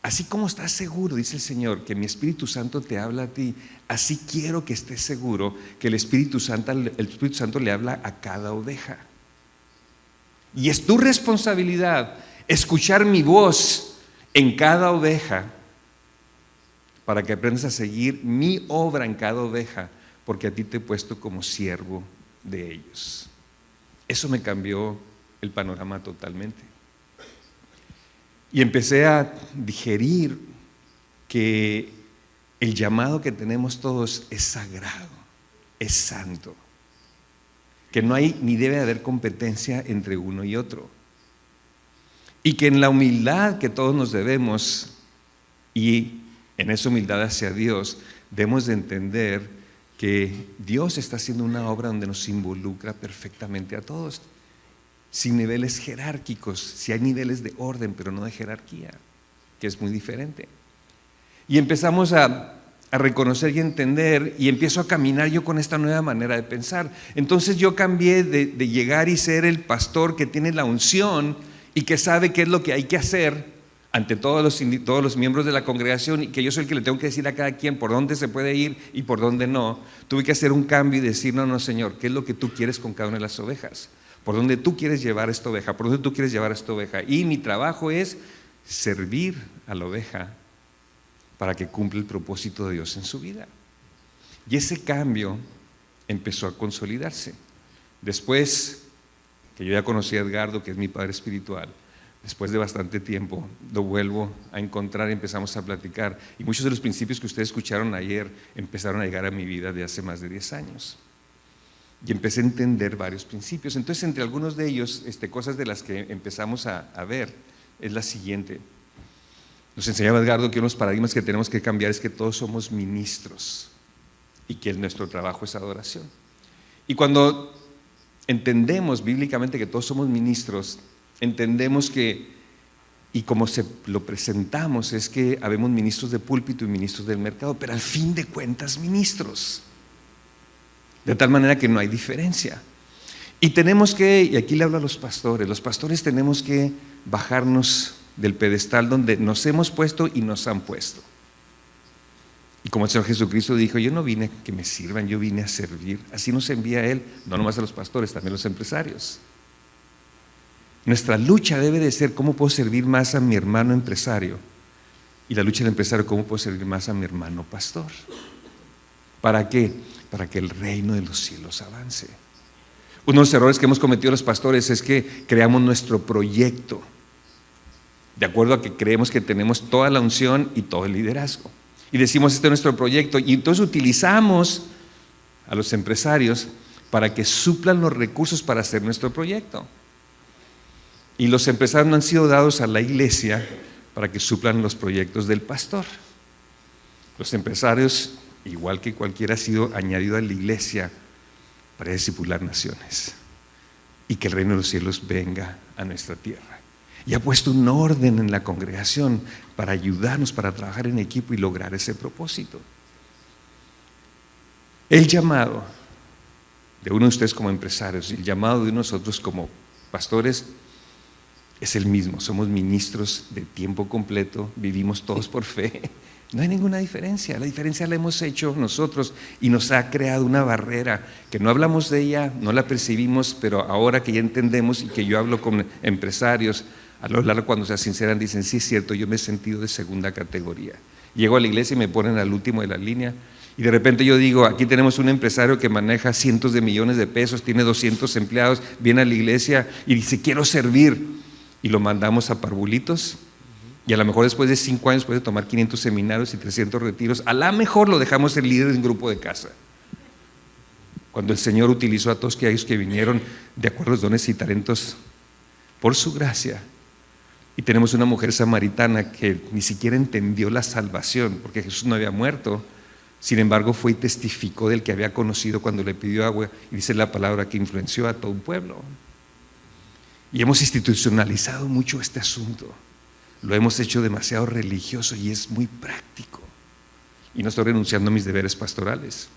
así como estás seguro, dice el Señor, que mi Espíritu Santo te habla a ti, así quiero que estés seguro que el Espíritu Santo le habla a cada oveja. Y es tu responsabilidad escuchar mi voz en cada oveja, para que aprendas a seguir mi obra en cada oveja, porque a ti te he puesto como siervo de ellos. Eso me cambió el panorama totalmente. Y empecé a digerir que el llamado que tenemos todos es sagrado, es santo, que no hay ni debe haber competencia entre uno y otro, y que en la humildad que todos nos debemos, y en esa humildad hacia Dios, debemos de entender que Dios está haciendo una obra donde nos involucra perfectamente a todos, sin niveles jerárquicos. Sí hay niveles de orden, pero no de jerarquía, que es muy diferente. Y empezamos a reconocer y entender, y empiezo a caminar yo con esta nueva manera de pensar. Entonces yo cambié de llegar y ser el pastor que tiene la unción y que sabe qué es lo que hay que hacer ante todos los miembros de la congregación, y que yo soy el que le tengo que decir a cada quien por dónde se puede ir y por dónde no. Tuve que hacer un cambio y decir, no, Señor, ¿qué es lo que tú quieres con cada una de las ovejas? ¿Por dónde tú quieres llevar esta oveja? ¿Por dónde tú quieres llevar esta oveja? Y mi trabajo es servir a la oveja para que cumpla el propósito de Dios en su vida. Y ese cambio empezó a consolidarse. Después que yo ya conocí a Edgardo, que es mi padre espiritual, después de bastante tiempo lo vuelvo a encontrar y empezamos a platicar. Y muchos de los principios que ustedes escucharon ayer empezaron a llegar a mi vida de hace más de 10 años. Y empecé a entender varios principios. Entonces, entre algunos de ellos, cosas de las que empezamos a ver, es la siguiente. Nos enseñaba Edgardo que unos paradigmas que tenemos que cambiar es que todos somos ministros y que nuestro trabajo es adoración. Y cuando entendemos bíblicamente que todos somos ministros, entendemos que, y como lo presentamos, es que habemos ministros de púlpito y ministros del mercado, pero al fin de cuentas ministros, de tal manera que no hay diferencia. Y tenemos que, y aquí le hablo a los pastores tenemos que bajarnos del pedestal donde nos hemos puesto y nos han puesto. Y como el Señor Jesucristo dijo, yo no vine a que me sirvan, yo vine a servir. Así nos envía Él, no nomás a los pastores, también a los empresarios. Nuestra lucha debe de ser cómo puedo servir más a mi hermano empresario, y la lucha del empresario, cómo puedo servir más a mi hermano pastor. ¿Para qué? Para que el reino de los cielos avance. Uno de los errores que hemos cometido los pastores es que creamos nuestro proyecto de acuerdo a que creemos que tenemos toda la unción y todo el liderazgo, y decimos, este es nuestro proyecto, y entonces utilizamos a los empresarios para que suplan los recursos para hacer nuestro proyecto. Y los empresarios no han sido dados a la iglesia para que suplan los proyectos del pastor. Los empresarios, igual que cualquiera, ha sido añadido a la iglesia para discipular naciones y que el reino de los cielos venga a nuestra tierra. Y ha puesto un orden en la congregación para ayudarnos, para trabajar en equipo y lograr ese propósito. El llamado de uno de ustedes como empresarios, el llamado de nosotros como pastores es el mismo. Somos ministros de tiempo completo, vivimos todos por fe. No hay ninguna diferencia. La diferencia la hemos hecho nosotros y nos ha creado una barrera que no hablamos de ella, no la percibimos, pero ahora que ya entendemos y que yo hablo con empresarios, a lo largo cuando se sinceran dicen, sí es cierto, yo me he sentido de segunda categoría. Llego a la iglesia y me ponen al último de la línea y de repente yo digo, aquí tenemos un empresario que maneja cientos de millones de pesos, tiene 200 empleados, viene a la iglesia y dice, quiero servir, y lo mandamos a parvulitos. Y a lo mejor después de 5 años puede tomar 500 seminarios y 300 retiros. A lo mejor lo dejamos ser líder de un grupo de casa. Cuando el Señor utilizó a todos aquellos que vinieron de acuerdo a los dones y talentos por su gracia. Y tenemos una mujer samaritana que ni siquiera entendió la salvación porque Jesús no había muerto. Sin embargo, fue y testificó del que había conocido cuando le pidió agua. Y dice la palabra que influenció a todo un pueblo. Y hemos institucionalizado mucho este asunto. Lo hemos hecho demasiado religioso y es muy práctico. Y no estoy renunciando a mis deberes pastorales.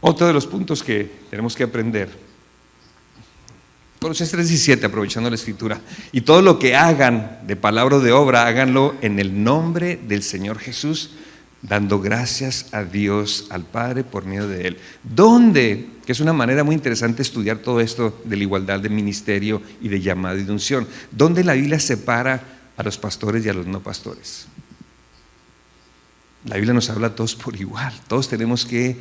Otro de los puntos que tenemos que aprender, Colosenses 3:17, aprovechando la escritura, y todo lo que hagan de palabra o de obra, háganlo en el nombre del Señor Jesús, dando gracias a Dios, al Padre, por medio de Él. ¿Dónde? Que es una manera muy interesante estudiar todo esto de la igualdad de ministerio y de llamado y de unción. ¿Dónde la Biblia separa a los pastores y a los no pastores? La Biblia nos habla a todos por igual. Todos tenemos que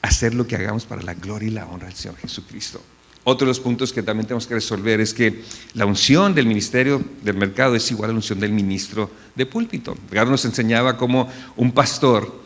hacer lo que hagamos para la gloria y la honra del Señor Jesucristo. Otro de los puntos que también tenemos que resolver es que la unción del ministerio del mercado es igual a la unción del ministro de púlpito. Edgardo nos enseñaba cómo un pastor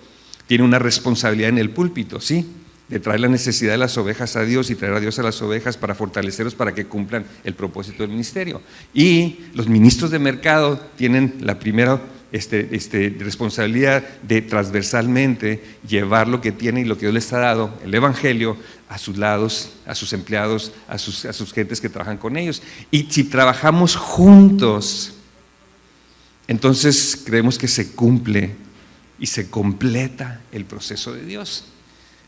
tiene una responsabilidad en el púlpito, ¿sí? De traer la necesidad de las ovejas a Dios y traer a Dios a las ovejas para fortalecerlos para que cumplan el propósito del ministerio. Y los ministros de mercado tienen la primera responsabilidad de transversalmente llevar lo que tiene y lo que Dios les ha dado, el Evangelio, a sus lados, a sus empleados, a sus gentes que trabajan con ellos. Y si trabajamos juntos, entonces creemos que se cumple y se completa el proceso de Dios.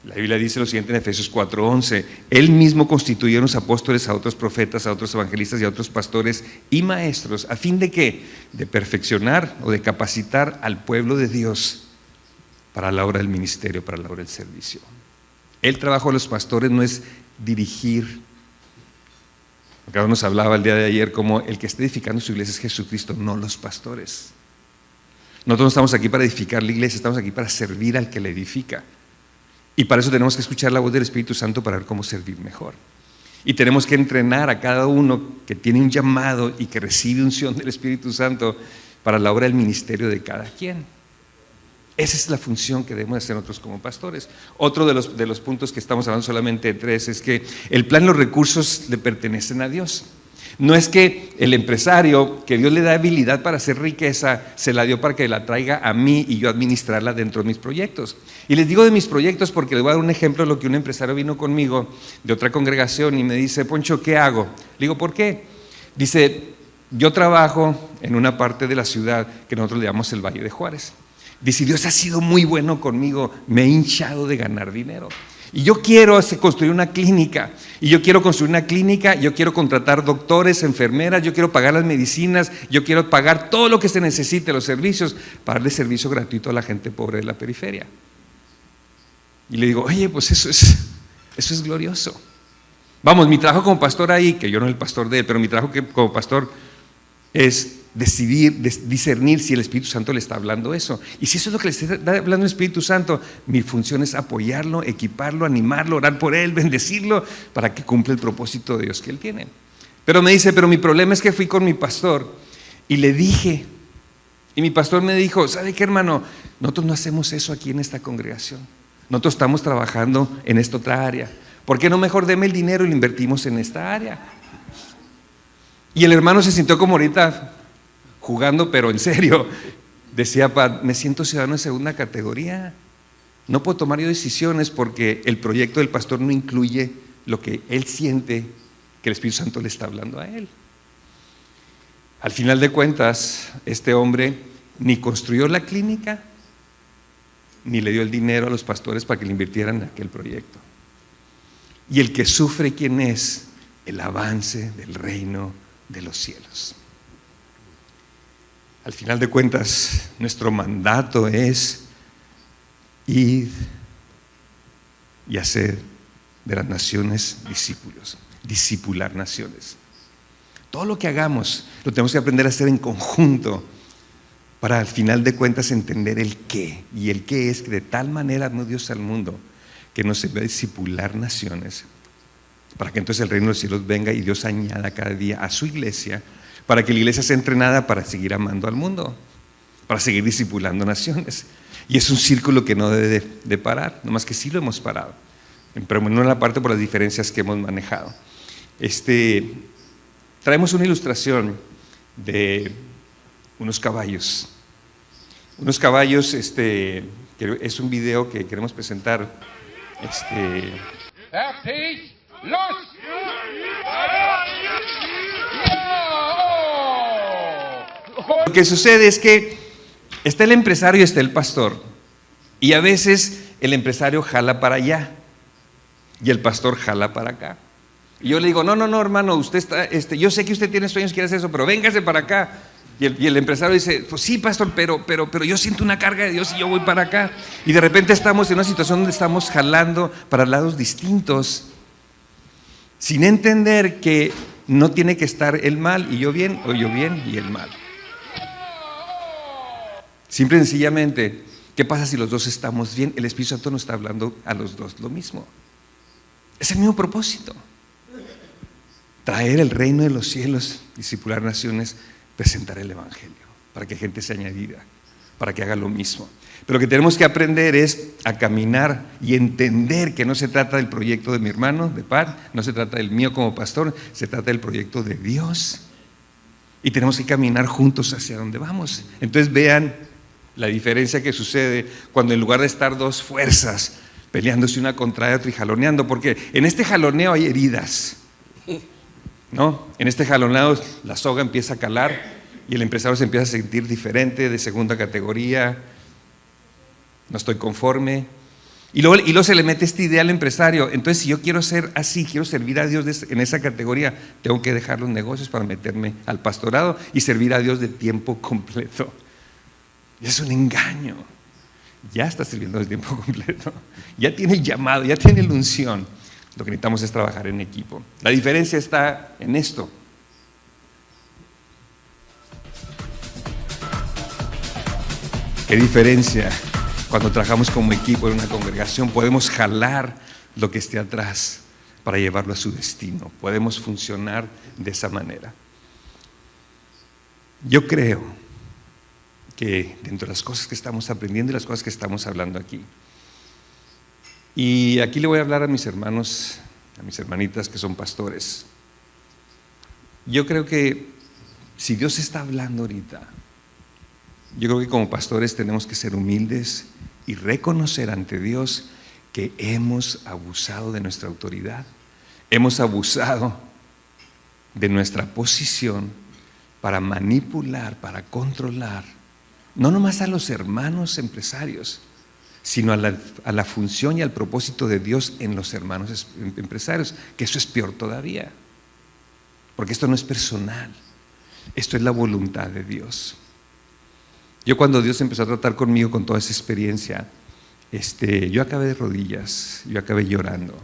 La Biblia dice lo siguiente en Efesios 4:11: Él mismo constituyó a unos apóstoles, a otros profetas, a otros evangelistas y a otros pastores y maestros, ¿a fin de qué? De perfeccionar o de capacitar al pueblo de Dios para la obra del ministerio, para la obra del servicio. El trabajo de los pastores no es dirigir. Acá nos hablaba el día de ayer como el que está edificando su iglesia es Jesucristo, no los pastores. Nosotros no estamos aquí para edificar la iglesia, estamos aquí para servir al que la edifica. Y para eso tenemos que escuchar la voz del Espíritu Santo para ver cómo servir mejor. Y tenemos que entrenar a cada uno que tiene un llamado y que recibe unción del Espíritu Santo para la obra del ministerio de cada quien. Esa es la función que debemos hacer nosotros como pastores. Otro de los puntos que estamos hablando, solamente de 3, es que el plan y los recursos le pertenecen a Dios. No es que el empresario, que Dios le da habilidad para hacer riqueza, se la dio para que la traiga a mí y yo administrarla dentro de mis proyectos. Y les digo de mis proyectos porque les voy a dar un ejemplo de lo que un empresario vino conmigo de otra congregación y me dice: Poncho, ¿qué hago? Le digo, ¿por qué? Dice, yo trabajo en una parte de la ciudad que nosotros le llamamos el Valle de Juárez. Dice, Dios ha sido muy bueno conmigo, me he hinchado de ganar dinero. Y yo quiero construir una clínica, yo quiero contratar doctores, enfermeras, yo quiero pagar las medicinas, yo quiero pagar todo lo que se necesite, los servicios, para darle servicio gratuito a la gente pobre de la periferia. Y le digo, oye, pues eso es glorioso. Vamos, mi trabajo como pastor ahí, que yo no soy el pastor de él, pero mi trabajo como pastor es discernir si el Espíritu Santo le está hablando eso. Y si eso es lo que le está hablando el Espíritu Santo, mi función es apoyarlo, equiparlo, animarlo, orar por él, bendecirlo, para que cumpla el propósito de Dios que él tiene. Pero me dice, pero mi problema es que fui con mi pastor y le dije, y mi pastor me dijo, ¿sabe qué, hermano? Nosotros no hacemos eso aquí en esta congregación. Nosotros estamos trabajando en esta otra área. ¿Por qué no mejor deme el dinero y lo invertimos en esta área? Y el hermano se sintió como ahorita jugando, pero en serio. Decía, me siento ciudadano de segunda categoría. No puedo tomar yo decisiones porque el proyecto del pastor no incluye lo que él siente que el Espíritu Santo le está hablando a él. Al final de cuentas, este hombre ni construyó la clínica, ni le dio el dinero a los pastores para que le invirtieran en aquel proyecto. Y el que sufre, ¿quién es? El avance del reino de los cielos. Al final de cuentas, nuestro mandato es ir y hacer de las naciones discípulos, discipular naciones. Todo lo que hagamos lo tenemos que aprender a hacer en conjunto para al final de cuentas entender el qué. Y el qué es que de tal manera amó Dios al mundo que nos envió a discipular naciones, para que entonces el reino de los cielos venga y Dios añada cada día a su iglesia, para que la iglesia sea entrenada para seguir amando al mundo, para seguir discipulando naciones. Y es un círculo que no debe de parar, nomás que sí lo hemos parado, pero no en la parte por las diferencias que hemos manejado. Traemos una ilustración de unos caballos. Unos caballos, que es un video que queremos presentar. Lo que sucede es que está el empresario y está el pastor, y a veces el empresario jala para allá y el pastor jala para acá. Y yo le digo, no, hermano, usted está, yo sé que usted tiene sueños, quiere hacer eso, pero véngase para acá. Y el empresario dice, pues sí, pastor, pero yo siento una carga de Dios y yo voy para acá. Y de repente estamos en una situación donde estamos jalando para lados distintos, sin entender que no tiene que estar el mal y yo bien, o yo bien y el mal. Simple y sencillamente, ¿qué pasa si los dos estamos bien? El Espíritu Santo nos está hablando a los dos lo mismo. Es el mismo propósito. Traer el reino de los cielos, discipular naciones, presentar el Evangelio, para que gente sea añadida, para que haga lo mismo. Pero lo que tenemos que aprender es a caminar y entender que no se trata del proyecto de mi hermano, de Pat, no se trata del mío como pastor, se trata del proyecto de Dios. y tenemos que caminar juntos hacia donde vamos. Entonces vean la diferencia que sucede cuando en lugar de estar dos fuerzas peleándose una contra otra y jaloneando, porque en este jaloneo hay heridas, ¿no? En este jaloneo la soga empieza a calar y el empresario se empieza a sentir diferente, de segunda categoría, no estoy conforme. Y luego se le mete esta idea al empresario. Entonces, si yo quiero ser así, quiero servir a Dios en esa categoría, tengo que dejar los negocios para meterme al pastorado y servir a Dios de tiempo completo. Y es un engaño. Ya está sirviendo de tiempo completo. Ya tiene el llamado, ya tiene la unción. Lo que necesitamos es trabajar en equipo. La diferencia está en esto. ¿Qué diferencia? Cuando trabajamos como equipo en una congregación, podemos jalar lo que esté atrás para llevarlo a su destino. Podemos funcionar de esa manera. Yo creo que dentro de las cosas que estamos aprendiendo y las cosas que estamos hablando aquí, y aquí le voy a hablar a mis hermanos, a mis hermanitas que son pastores. Yo creo que si Dios está hablando ahorita, yo creo que como pastores tenemos que ser humildes y reconocer ante Dios que hemos abusado de nuestra autoridad, hemos abusado de nuestra posición para manipular, para controlar, no nomás a los hermanos empresarios, sino a la función y al propósito de Dios en los hermanos empresarios, que eso es peor todavía, porque esto no es personal, esto es la voluntad de Dios. Yo cuando Dios empezó a tratar conmigo con toda esa experiencia, yo acabé de rodillas, yo acabé llorando,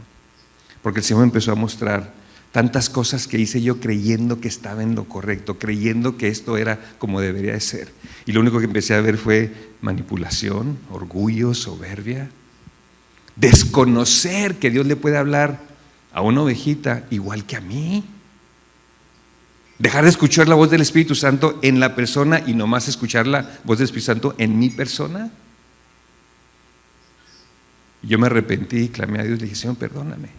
porque el Señor me empezó a mostrar tantas cosas que hice yo creyendo que estaba en lo correcto, creyendo que esto era como debería de ser. Y lo único que empecé a ver fue manipulación, orgullo, soberbia, desconocer que Dios le puede hablar a una ovejita igual que a mí. Dejar de escuchar la voz del Espíritu Santo en la persona y nomás escuchar la voz del Espíritu Santo en mi persona. Yo me arrepentí y clamé a Dios y le dije: Señor, perdóname,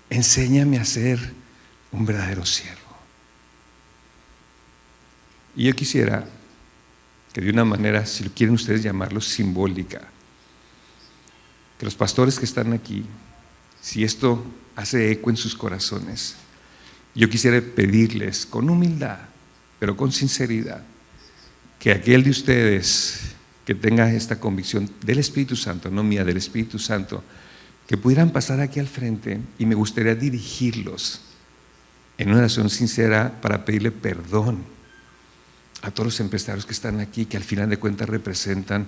enséñame a ser un verdadero siervo. Y yo quisiera que de una manera, si quieren ustedes llamarlo simbólica, que los pastores que están aquí, si esto hace eco en sus corazones, yo quisiera pedirles con humildad, pero con sinceridad, que aquel de ustedes que tenga esta convicción del Espíritu Santo, no mía, del Espíritu Santo, que pudieran pasar aquí al frente, y me gustaría dirigirlos en una oración sincera para pedirle perdón a todos los empresarios que están aquí, que al final de cuentas representan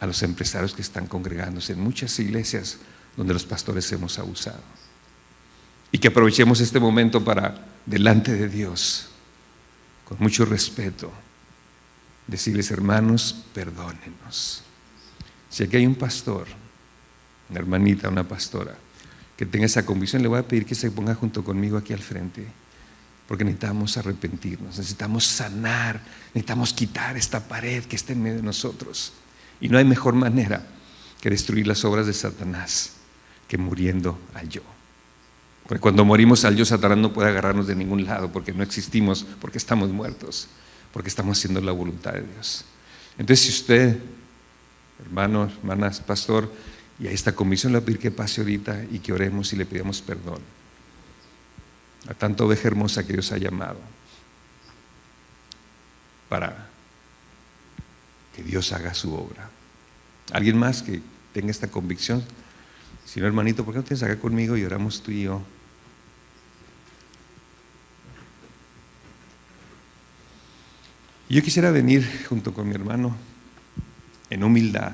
a los empresarios que están congregándose en muchas iglesias donde los pastores hemos abusado. Y que aprovechemos este momento para, delante de Dios, con mucho respeto, decirles: hermanos, perdónenos. Si aquí hay un pastor, una hermanita, una pastora, que tenga esa convicción, le voy a pedir que se ponga junto conmigo aquí al frente, porque necesitamos arrepentirnos, necesitamos sanar, necesitamos quitar esta pared que está en medio de nosotros. Y no hay mejor manera que destruir las obras de Satanás que muriendo al yo. Porque cuando morimos al yo, Satanás no puede agarrarnos de ningún lado, porque no existimos, porque estamos muertos, porque estamos haciendo la voluntad de Dios. Entonces, si usted, hermano, hermanas, pastor, y a esta comisión le voy a pedir que pase ahorita y que oremos y le pidamos perdón a tanta oveja hermosa que Dios ha llamado, para que Dios haga su obra. ¿Alguien más que tenga esta convicción? Si no, hermanito, ¿por qué no te vienes acá conmigo y oramos tú y yo? Y yo quisiera venir junto con mi hermano en humildad.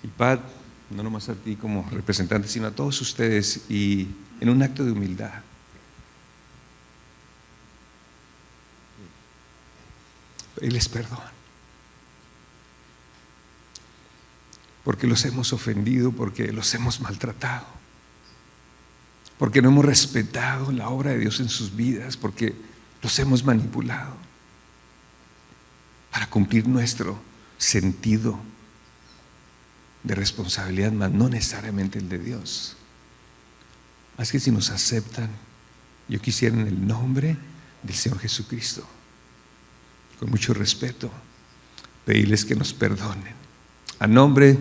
Y Pat, no nomás a ti como representante, sino a todos ustedes, y en un acto de humildad. Pedirles perdón. Porque los hemos ofendido, porque los hemos maltratado, porque no hemos respetado la obra de Dios en sus vidas, porque los hemos manipulado para cumplir nuestro sentido de responsabilidad, mas no necesariamente el de Dios. Así que si nos aceptan, yo quisiera en el nombre del Señor Jesucristo con mucho respeto, pedirles que nos perdonen, a nombre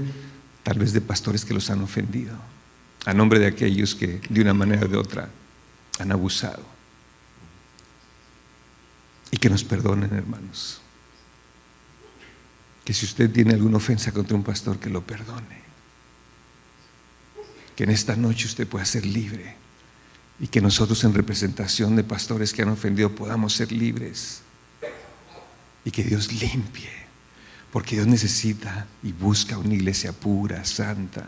tal vez de pastores que los han ofendido, a nombre de aquellos que de una manera o de otra han abusado. Y que nos perdonen, hermanos. Que si usted tiene alguna ofensa contra un pastor, que lo perdone. Que en esta noche usted pueda ser libre. Y que nosotros, en representación de pastores que han ofendido, podamos ser libres. Y que Dios limpie. Porque Dios necesita y busca una iglesia pura, santa.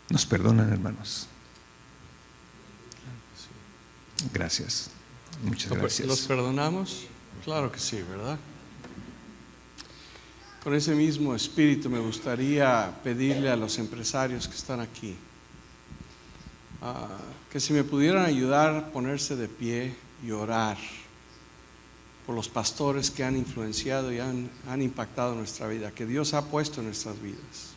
¿Nos perdonan, hermanos? Gracias. Muchas gracias. ¿Los perdonamos? Claro que sí, ¿verdad? Con ese mismo espíritu me gustaría pedirle a los empresarios que están aquí que si me pudieran ayudar a ponerse de pie y orar por los pastores que han influenciado y han impactado nuestra vida, que Dios ha puesto en nuestras vidas.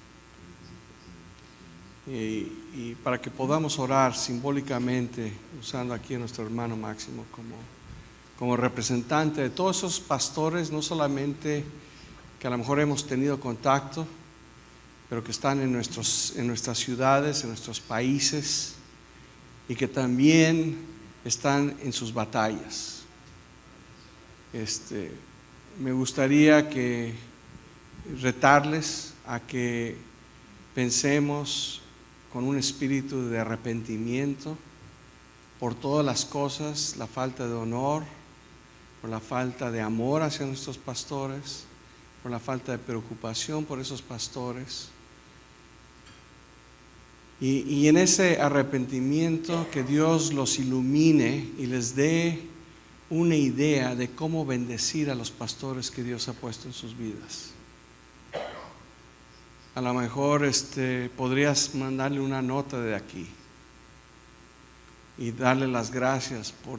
Y para que podamos orar simbólicamente, usando aquí a nuestro hermano Máximo como representante de todos esos pastores, no solamente que a lo mejor hemos tenido contacto, pero que están en nuestras ciudades, en nuestros países, y que también están en sus batallas. Me gustaría retarles a que pensemos con un espíritu de arrepentimiento por todas las cosas, la falta de honor, por la falta de amor hacia nuestros pastores, por la falta de preocupación por esos pastores. Y en ese arrepentimiento que Dios los ilumine y les dé una idea de cómo bendecir a los pastores que Dios ha puesto en sus vidas. A lo mejor podrías mandarle una nota de aquí y darle las gracias por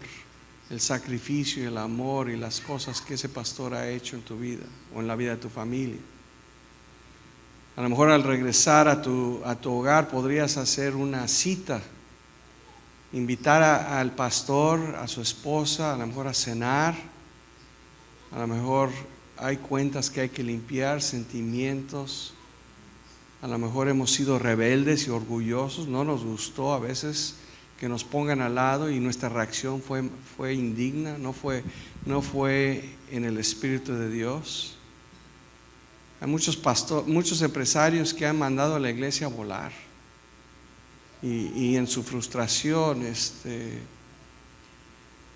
el sacrificio y el amor y las cosas que ese pastor ha hecho en tu vida o en la vida de tu familia. A lo mejor al regresar a tu hogar podrías hacer una cita, invitar al pastor, a su esposa, a lo mejor a cenar. A lo mejor hay cuentas que hay que limpiar, sentimientos. A lo mejor hemos sido rebeldes y orgullosos, no nos gustó a veces que nos pongan al lado y nuestra reacción fue indigna, no fue en el Espíritu de Dios. Hay muchos empresarios que han mandado a la iglesia a volar y en su frustración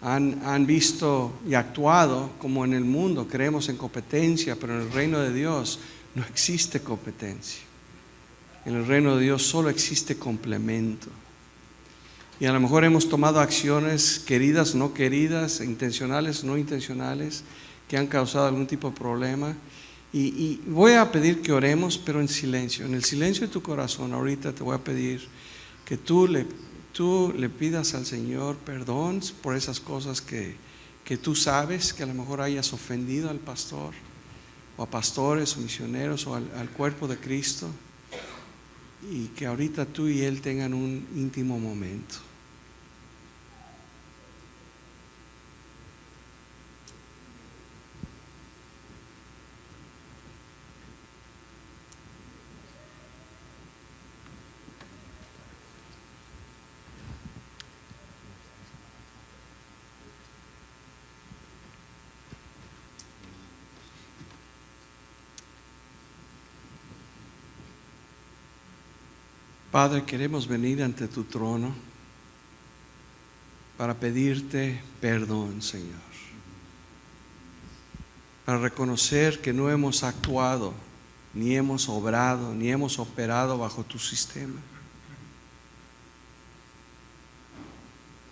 han visto y actuado como en el mundo. Creemos en competencia, pero en el reino de Dios no existe competencia. En el reino de Dios solo existe complemento. Y a lo mejor hemos tomado acciones queridas, no queridas, intencionales, no intencionales, que han causado algún tipo de problema. Y voy a pedir que oremos, pero en silencio. En el silencio de tu corazón, ahorita te voy a pedir que tú le pidas al Señor perdón por esas cosas que tú sabes que a lo mejor hayas ofendido al pastor, o a pastores, o misioneros, o al cuerpo de Cristo. Y que ahorita tú y Él tengan un íntimo momento. Padre, queremos venir ante tu trono para pedirte perdón, Señor. Para reconocer que no hemos actuado, ni hemos obrado, ni hemos operado bajo tu sistema.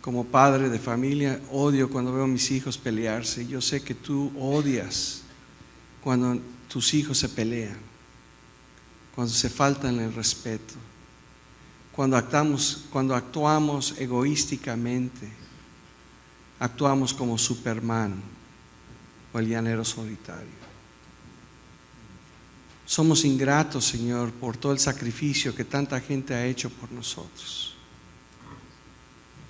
Como padre de familia, odio cuando veo a mis hijos pelearse. Yo sé que tú odias cuando tus hijos se pelean, cuando se faltan el respeto. Cuando actuamos egoísticamente, actuamos como Superman o el llanero solitario. Somos ingratos, Señor, por todo el sacrificio que tanta gente ha hecho por nosotros.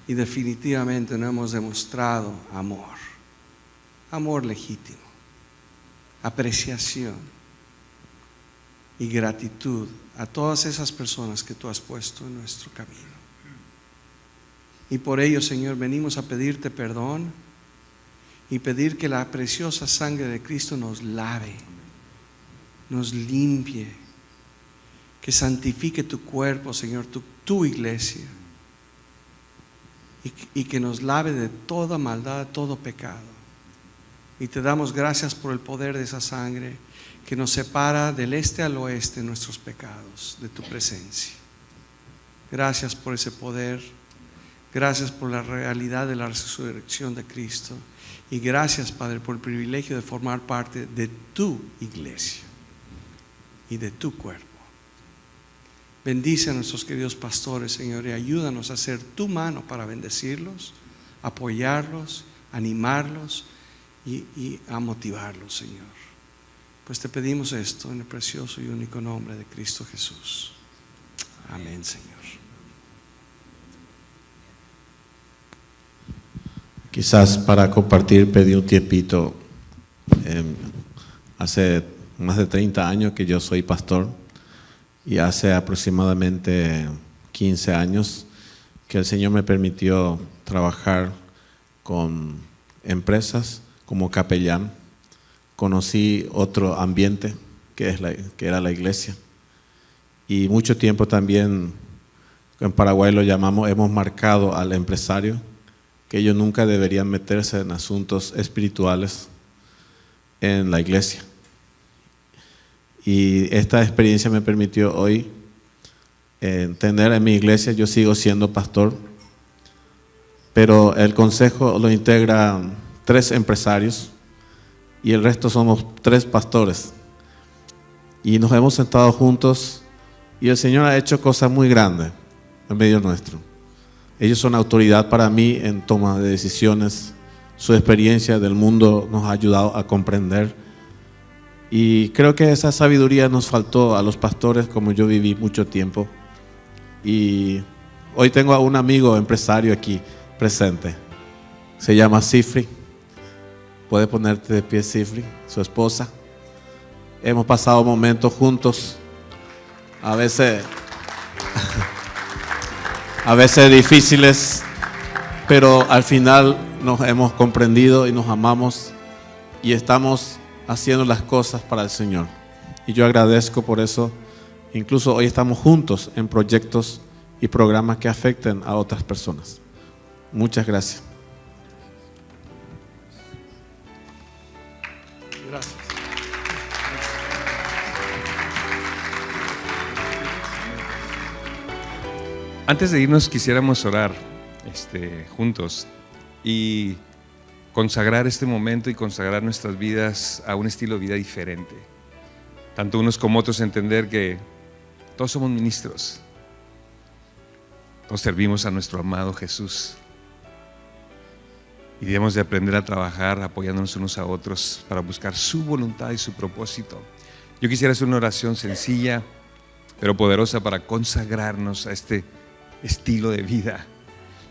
y definitivamente no hemos demostrado amor legítimo, apreciación y gratitud a todas esas personas que tú has puesto en nuestro camino. Y por ello, Señor, venimos a pedirte perdón y pedir que la preciosa sangre de Cristo nos lave, nos limpie, que santifique tu cuerpo, Señor, tu iglesia, y que nos lave de toda maldad, todo pecado. Y te damos gracias por el poder de esa sangre que nos separa del este al oeste de nuestros pecados, de tu presencia. Gracias por ese poder. Gracias por la realidad de la resurrección de Cristo. Y gracias, Padre, por el privilegio de formar parte de tu iglesia y de tu cuerpo. Bendice a nuestros queridos pastores, Señor, y ayúdanos a hacer tu mano para bendecirlos, apoyarlos, animarlos y a motivarlos, Señor. Pues te pedimos esto en el precioso y único nombre de Cristo Jesús. Amén, Señor. Quizás para compartir pedí un tiempito. Hace más de 30 años que yo soy pastor y hace aproximadamente 15 años que el Señor me permitió trabajar con empresas como capellán. Conocí otro ambiente que era la iglesia, y mucho tiempo también en Paraguay hemos marcado al empresario que ellos nunca deberían meterse en asuntos espirituales en la iglesia. Y esta experiencia me permitió hoy tener en mi iglesia, yo sigo siendo pastor, pero el consejo lo integran 3 empresarios y el resto somos 3 pastores. Y nos hemos sentado juntos y el Señor ha hecho cosas muy grandes en medio nuestro. Ellos son autoridad para mí en toma de decisiones. Su experiencia del mundo nos ha ayudado a comprender. Y creo que esa sabiduría nos faltó a los pastores, como yo viví mucho tiempo. Y hoy tengo a un amigo empresario aquí presente. Se llama Cifri. Puede ponerte de pie, Cifri, su esposa. Hemos pasado momentos juntos. A veces difíciles, pero al final nos hemos comprendido y nos amamos y estamos haciendo las cosas para el Señor. Y yo agradezco por eso. Incluso hoy estamos juntos en proyectos y programas que afecten a otras personas. Muchas gracias. Gracias. Antes de irnos quisiéramos orar juntos y consagrar este momento y consagrar nuestras vidas a un estilo de vida diferente. Tanto unos como otros entender que todos somos ministros. Todos servimos a nuestro amado Jesús. Y debemos de aprender a trabajar apoyándonos unos a otros para buscar su voluntad y su propósito. Yo quisiera hacer una oración sencilla pero poderosa para consagrarnos a este estilo de vida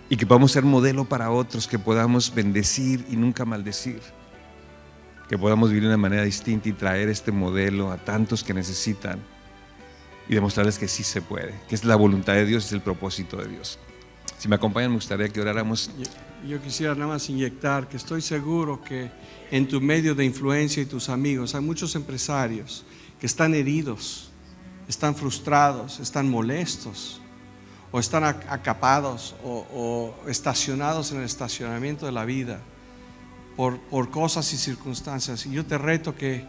y que podamos ser modelo para otros, que podamos bendecir y nunca maldecir, que podamos vivir de una manera distinta y traer este modelo a tantos que necesitan y demostrarles que sí se puede, que es la voluntad de Dios, es el propósito de Dios. Si me acompañan, me gustaría que oráramos. Yo quisiera nada más inyectar que estoy seguro que en tu medio de influencia y tus amigos hay muchos empresarios que están heridos, están frustrados, están molestos, o están acapados o estacionados en el estacionamiento de la vida por cosas y circunstancias. Y yo te reto que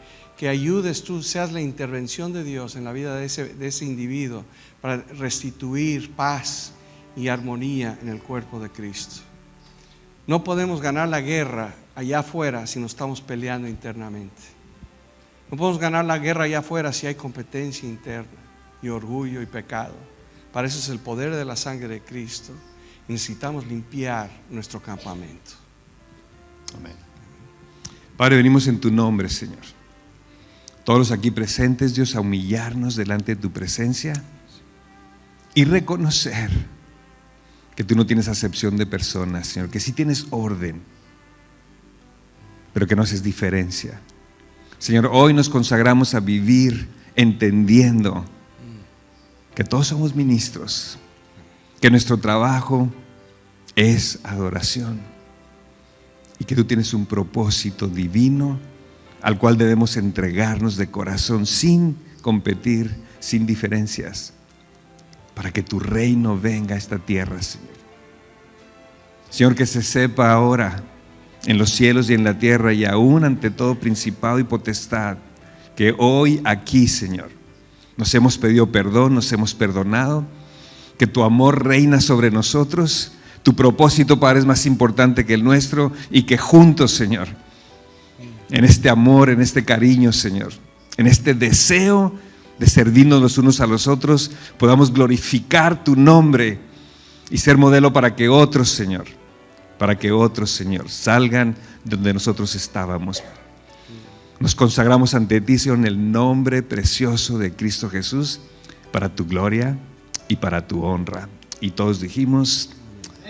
ayudes tú, seas la intervención de Dios en la vida de ese individuo para restituir paz y armonía en el cuerpo de Cristo. No podemos ganar la guerra allá afuera si no estamos peleando internamente. No podemos ganar la guerra allá afuera si hay competencia interna y orgullo y pecado. Para eso es el poder de la sangre de Cristo. Necesitamos limpiar nuestro campamento. Amén. Padre, venimos en tu nombre, Señor. Todos los aquí presentes, Dios, a humillarnos delante de tu presencia y reconocer que tú no tienes acepción de personas, Señor, que sí tienes orden, pero que no haces diferencia. Señor, hoy nos consagramos a vivir entendiendo que todos somos ministros, que nuestro trabajo es adoración y que tú tienes un propósito divino al cual debemos entregarnos de corazón sin competir, sin diferencias, para que tu reino venga a esta tierra, Señor. Señor, que se sepa ahora en los cielos y en la tierra y aún ante todo principado y potestad, que hoy aquí, Señor, nos hemos pedido perdón, nos hemos perdonado, que tu amor reina sobre nosotros, tu propósito, Padre, es más importante que el nuestro y que juntos, Señor, en este amor, en este cariño, Señor, en este deseo de servirnos los unos a los otros, podamos glorificar tu nombre y ser modelo para que otros, Señor, salgan de donde nosotros estábamos. Nos consagramos ante ti, Señor, en el nombre precioso de Cristo Jesús, para tu gloria y para tu honra. Y todos dijimos,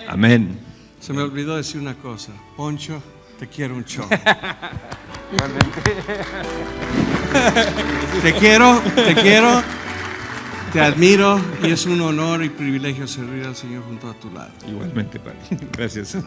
amén. Se me olvidó decir una cosa. Poncho, te quiero un chorro. Te quiero, te admiro y es un honor y privilegio servir al Señor junto a tu lado. Igualmente, Padre. Gracias.